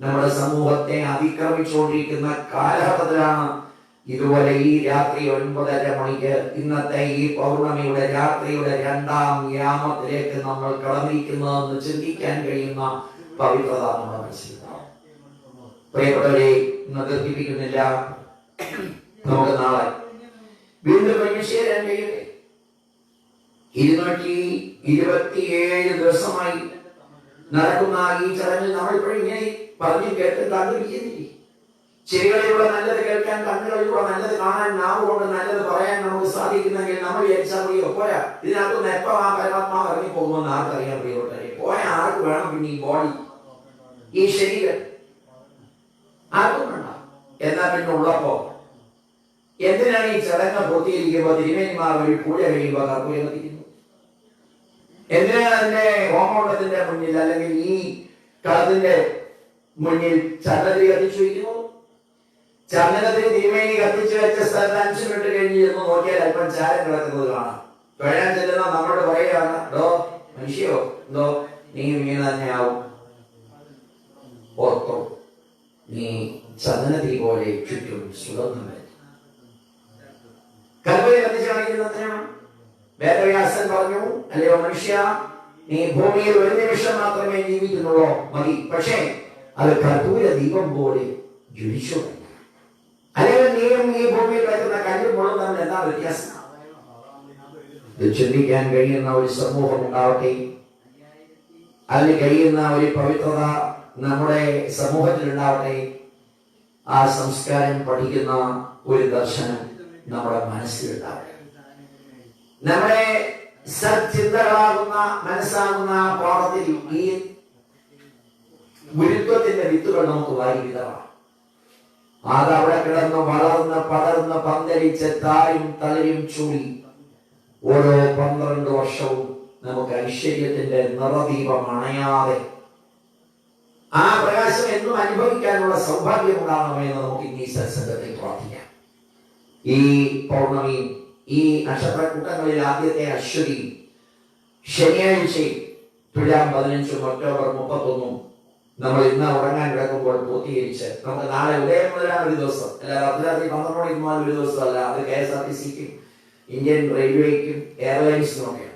നമ്മുടെ സമൂഹത്തെ അതിക്രമിച്ചുകൊണ്ടിരിക്കുന്ന കാലഘട്ടത്തിലാണ് ഇതുപോലെ ഈ രാത്രി 9:30 മണിക്ക് ഇന്നത്തെ ഈ പൗർണമിയുടെ രാത്രിയുടെ 2ാം യാമത്തിലേക്ക് നമ്മൾ കടന്നിരിക്കുന്നതെന്ന് ചിന്തിക്കാൻ കഴിയുന്ന പവിത്രത നമ്മുടെ മനസ്സിലുണ്ടാവും. പ്രിയപ്പെട്ടവരെ, ഇന്ന് ദീർഘിപ്പിക്കുന്നില്ല. നമുക്ക് നാളെ വീണ്ടും ചേരാൻ കഴിയട്ടെ. 227 ദിവസമായി നടക്കുന്ന ഈ ചടങ്ങിൽ നമ്മൾ ഇപ്പോഴും ഇങ്ങനെ പറഞ്ഞു കേട്ട് കണ്ടുപിടിക്കുന്നില്ലേ? ചെവികളിലൂടെ നല്ലത് കേൾക്കാൻ, കണ്ണുകളിലൂടെ നല്ലത് കാണാൻ, നാവ് കൊണ്ട് നല്ലത് പറയാൻ നമുക്ക് സാധിക്കുന്നെങ്കിൽ നമ്മൾ വിചാരിച്ചാൽ മതിയോ? പോരാ. ഇതിനകത്തുനിന്ന് എപ്പോൾ ആ പരമാത്മാവ് ഇറങ്ങി പോകുമെന്ന് ആർക്കറിയാൻ പ്രിയപ്പെട്ടവരെ? പോയ ആർക്ക് വേണം പിന്നെ ഈ ബോഡി, ഈ ശരീരം? ആർക്കും വേണ്ട. എന്നാ പിന്നെ ഉള്ളപ്പോ എന്തിനാണ് ഈ ചടങ്ങ് പൂർത്തീകരിക്കുമ്പോ തിരുമേനിമാർ ഒരു പൂജ കഴിയുമ്പോ കർപ്പൂരം കത്തിക്കുന്നു? എന്തിനാണ് അതിന്റെ ഹോമകുണ്ടത്തിന്റെ മുന്നിൽ അല്ലെങ്കിൽ ഈ കളത്തിന്റെ മുന്നിൽ ചന്ദനത്തിരി കത്തിച്ചു വയ്ക്കുന്നു? ചന്ദനത്തിന് തിരുമേനി കത്തിച്ചു വെച്ച സ്ഥലത്ത് 5 മിനിറ്റ് കഴിഞ്ഞ് ചെന്ന് നോക്കിയാൽ അല്പം ചാരം കിടക്കുന്നത് കാണാം. തൊഴാൻ ചെല്ലുന്ന നമ്മളോട് പറയുകയാണ്, ഡോ മനുഷ്യോ, എന്തോ നീ ഇങ്ങനെ തന്നെയാവും, ഓർത്തോ, നീ ചന്ദനത്തിരി പോലെ ചുറ്റും സുഗന്ധം വരും. കർപ്പൂരം കത്തിച്ചു കാണിക്കുന്നതിനാണ്. വേദവ്യാസൻ പറഞ്ഞു, അല്ലയോ മനുഷ്യ, നീ ഭൂമിയിൽ ഒരു നിമിഷം മാത്രമേ ജീവിക്കുന്നുള്ളൂ, മതി. പക്ഷേ അത് കർപ്പൂര ദീപം പോലെ ജ്വലിച്ചു. അല്ലെങ്കിൽ നീയും ഈ ഭൂമിയിൽ കിടക്കുന്ന കല്ലും മുള്ളും തമ്മിൽ എന്താ വ്യത്യാസം? ഇത് ചിന്തിക്കാൻ കഴിയുന്ന ഒരു സമൂഹം ഉണ്ടാവട്ടെ. അതിന് കഴിയുന്ന ഒരു പവിത്രത നമ്മുടെ സമൂഹത്തിൽ ഉണ്ടാവട്ടെ. ആ സംസ്കാരം പഠിക്കുന്ന ഒരു ദർശനം നമ്മുടെ മനസ്സിലുണ്ടാവട്ടെ. നമ്മുടെ സച്ചിന്തകളാകുന്ന മനസ്സാകുന്ന പാഠത്തിൽ ഈ ഗുരുത്വത്തിന്റെ വിത്തുകൾ നമുക്ക് വാരി വിതറാം. അതവിടെ കിടന്ന് വളർന്ന് പടർന്ന് പന്തലിച്ച് താരും തലയും ചൂടി ഓരോ 12 വർഷവും നമുക്ക് ഐശ്വര്യത്തിന്റെ നിറദീപം അണയാതെ ആ പ്രകാശം എന്നും അനുഭവിക്കാനുള്ള സൗഭാഗ്യം ഉണ്ടാകണമെന്ന് നമുക്ക് ഇന്ന് ഈ സത്സംഗത്തിൽ പ്രാർത്ഥിക്കാം. ഈ പൗർണമിയും ഈ നക്ഷത്രക്കൂട്ടങ്ങളിൽ ആദ്യത്തെ അശ്വതി ശനിയാഴ്ചയും തുലാം 15 ഒക്ടോബർ 31 നമ്മൾ ഇന്ന് ഉറങ്ങാൻ കിടക്കുമ്പോൾ പൂർത്തീകരിച്ച് നമുക്ക് നാളെ ഉദയം മുതലാണ് ഒരു ദിവസം, അല്ലാതെ അർദ്ധരാത്രി 12 മണിക്ക് മുതൽ ഒരു ദിവസമല്ല. അത് KSRTCക്കും ഇന്ത്യൻ റെയിൽവേക്കും എയർലൈൻസിനും ഒക്കെയാണ്.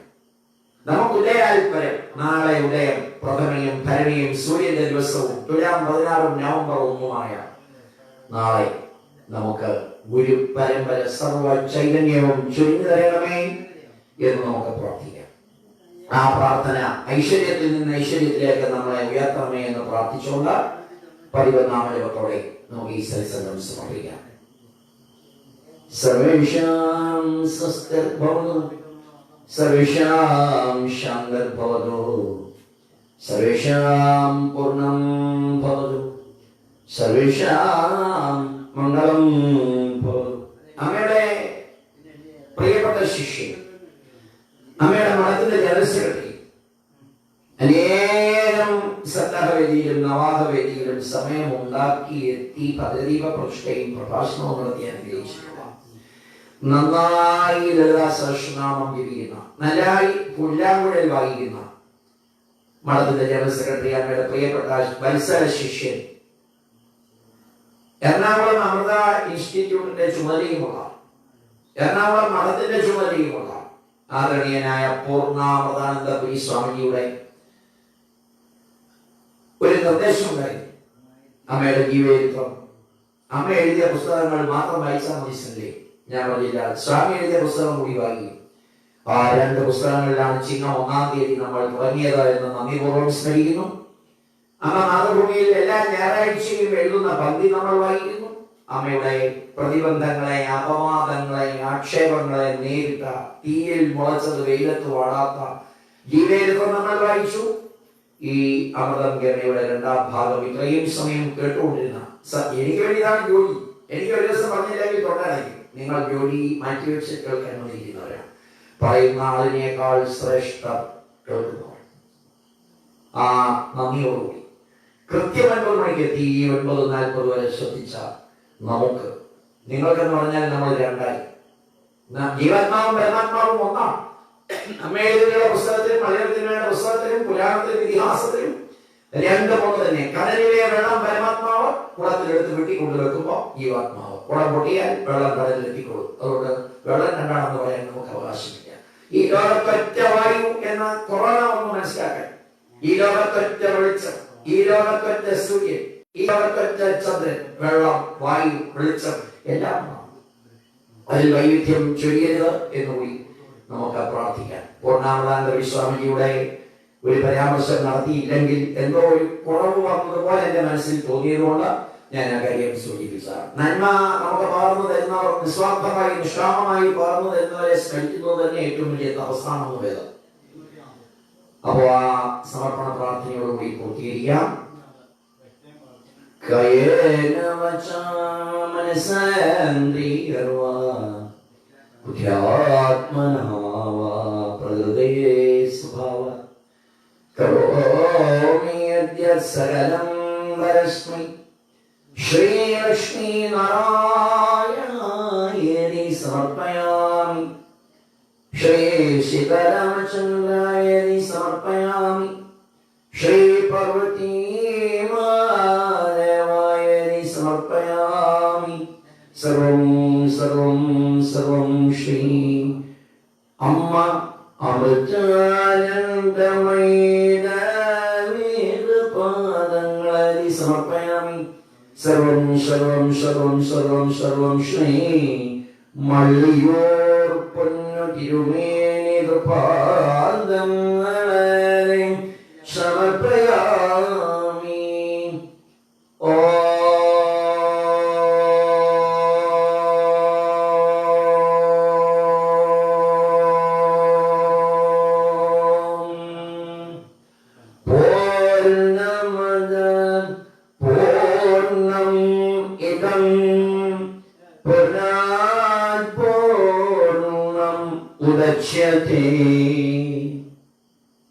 നമുക്ക് ഉദയാൽപ്പരം നാളെ ഉദയം പ്രഥമയും ഭരണിയും സൂര്യന്റെ ദിവസവും തുലാം 16 നവംബർ 1 നാളെ നമുക്ക് ഗുരു പരമ്പര സർവ ചൈതന്യവും ചൊരിഞ്ഞു തരണമേ എന്ന് നമുക്ക് പ്രാർത്ഥിക്കാം. ആ പ്രാർത്ഥന ഐശ്വര്യത്തിൽ നിന്ന് ഐശ്വര്യത്തിലേക്ക് നമ്മളെ ഉയർത്തണമേ എന്ന് പ്രാർത്ഥിച്ചുകൊണ്ട് 11-ാം ജപത്തോടെ നമുക്ക് ഈ സത്സംഗം സമർപ്പിക്കാം. സർവേഷാം സ്വസ്തിർഭവതു, സർവേഷാം ശാന്തിർഭവതു, സർവേഷാം പൂർണ്ണം ഭവതു, സർവേഷാം മംഗളം ഭവതു. അമ്മയുടെ പ്രിയപ്പെട്ട ശിഷ്യൻ, അമ്മയുടെ മഠത്തിന്റെ ജനറൽ സെക്രട്ടറി, അനേകം സപ്താഹവേദിയിലും നവാഹവേദിയിലും സമയമുണ്ടാക്കി എത്തി പദ്ധതിക പ്രതിഷ്ഠയും പ്രഭാഷണവും നടത്തി അനുഗ്രഹിച്ചിട്ടുള്ള, നന്നായി ലളിതാ സഹസ്രനാമം ജപിക്കുന്ന, നന്നായി പുല്ലാങ്കുഴൽ വായിക്കുന്ന മഠത്തിന്റെ ജനറൽ സെക്രട്ടറി, അമ്മയുടെ പ്രിയപ്പെട്ട വത്സല ശിഷ്യൻ, എറണാകുളം അമൃത ഇൻസ്റ്റിറ്റ്യൂട്ടിന്റെ ചുമതലയുമുള്ള, എറണാകുളം മഠത്തിന്റെ ചുമതലയുമുള്ള ആദരണീയനായ പൂർണ്ണാമൃതാനന്ദപുരി സ്വാമിജിയുടെ ഒരു നിർദ്ദേശമുണ്ടായിരുന്നു. അമ്മയുടെ ജീവചരിത്രം, അമ്മ എഴുതിയ പുസ്തകങ്ങൾ മാത്രം വായിച്ചാൽ മതി സല്ലേ? ഞാൻ പറഞ്ഞില്ല, സ്വാമി എഴുതിയ പുസ്തകം കൂടി വായിക്കും. ആ 2 പുസ്തകങ്ങളിലാണ് ചിങ്ങം 1-ാം തീയതി നമ്മൾ തുടങ്ങിയത് എന്ന് നന്ദിപൂർവ്വം സ്മരിക്കുന്നു. അമ്മ മാതൃഭൂമിയിൽ എല്ലാ ഞായറാഴ്ചയും എഴുതുന്ന പങ്ക്തി നമ്മൾ വായിക്കുന്നു. അമ്മയുടെ പ്രതിബന്ധങ്ങളെ, അപവാദങ്ങളെ, ആക്ഷേപങ്ങളെ നേരിട്ട, തീയിൽ മുളച്ചത് വെയിലത്ത് വാടാത്ത ജീവചരിത്രം നമ്മൾ വായിച്ചു. ഈ അമൃതം ഗമയുടെ 2-ാം ഭാഗം ഇത്രയും സമയം കേട്ടുകൊണ്ടിരുന്ന, എനിക്ക് വേണ്ടിയതാണ് ജോലി. എനിക്ക് ഒരു ദിവസം പറഞ്ഞില്ലെങ്കിൽ തൊണ്ടടയ്ക്കും. നിങ്ങൾ ജോലി മാറ്റിവെച്ച് കേൾക്കാൻ വന്നിരിക്കുന്നവരാണ്. പറയുന്ന ആളിനേക്കാൾ ശ്രേഷ്ഠ കേൾക്കുന്നവർ. ആ നന്ദിയോടുകൂടി കൃത്യം 9 മണിക്ക് എത്തി 9:40 വരെ ശ്രദ്ധിച്ച നമുക്ക്, നിങ്ങൾക്കെന്ന് പറഞ്ഞാൽ നമ്മൾ 2ആയി. ജീവാത്മാവും പരമാത്മാവും ഒന്നാണ്. അമ്മ എഴുതിയുള്ള പുസ്തകത്തിലും മലയാളത്തിലുള്ള പുസ്തകത്തിലും പുരാണത്തിലും ഇതിഹാസത്തിലും 2-3 തന്നെ. കടലിലെ വെള്ളം പരമാത്മാവ്, കുളത്തിലെടുത്ത് വെട്ടിക്കൊണ്ടു വെക്കുമ്പോ ജീവാത്മാവ്. കുളം പൊട്ടിയാൽ വെള്ളം കടലിൽ എത്തിക്കൊള്ളും. അതുകൊണ്ട് വെള്ളം 2ആണെന്ന് പറയാൻ നമുക്ക് അവകാശമില്ല. ഈ ലോകത്തൊറ്റ വായു എന്ന കൊറോണ ഒന്ന് മനസ്സിലാക്കാൻ, ഈ ലോകത്തൊറ്റ വെളിച്ചം, ഈ ലോകത്തൊറ്റ സൂര്യൻ, ഈ ലോകത്തൊറ്റ ചന്ദ്രൻ, വെള്ളം, വായു, വെളിച്ചം എല്ലാം അതിൽ വൈവിധ്യം ചൊരിയരുത് എന്നുകൂടി നമുക്ക് പ്രാർത്ഥിക്കാം. പൂർണ്ണാമൃതാനന്ദപുരി സ്വാമിജിയുടെ ഒരു പരാമർശം നടത്തിയില്ലെങ്കിൽ എന്തോ ഒരു കുറവ് വന്നതുപോലെ എന്റെ മനസ്സിൽ തോന്നിയതുകൊണ്ട് ഞാൻ ആ കാര്യം സൂചിപ്പിച്ചതാണ്. നന്മ നമുക്ക് പകർന്നു തരുന്നവർ, നിസ്വാർത്ഥമായി നിഷ്കാമമായി പകർന്നു തരുന്നവരെ സ്മരിക്കുന്നത് തന്നെ ഏറ്റവും വലിയ തപസ്സാണെന്ന് വേദം. അപ്പോ ആ സമർപ്പണ പ്രാർത്ഥനയോടുകൂടി പൂർത്തീകരിക്കാം. സകലം വരസ്മൈ ശ്രീലക്ഷ്മീ നാരായണായേതി സമർപ്പയാമി, ശ്രീ സീതാരാമചന്ദ്രായേതി സമർപ്പയാമി, ശ്രീ പാർവതീ മഹാദേവായേതി സമർപ്പയാമി. സർവം സർവം സർവം ശ്രീ അമ്മ അമൃതാനന്ദമയി പാദങ്ങളി സമർപ്പയാമി. സർവം സർവം സർവം സർവം സർവം ശ്രീ മള്ളിയൂർ പൊന്നു തിരുമേനി പാദങ്ങളെ സമർപ്പയാമി. ഓ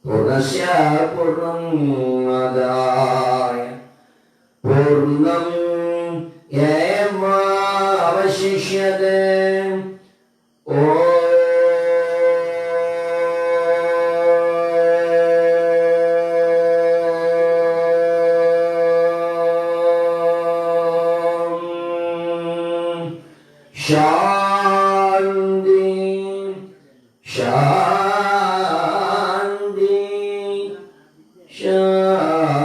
പൂർണ്ണസ്യ പൂർണ്ണമാദായ പൂർണ്ണം ഏവാവശിഷ്യതേ. ഓം ശാന്തി ശാന്തി ശാന്തി.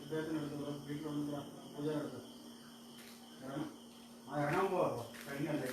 ഇദ്ദേഹത്തിനടുത്ത് വീട്ടിലുള്ള പൂജ എടുത്ത് ഇറങ്ങാൻ പോവാ കഴിഞ്ഞല്ലേ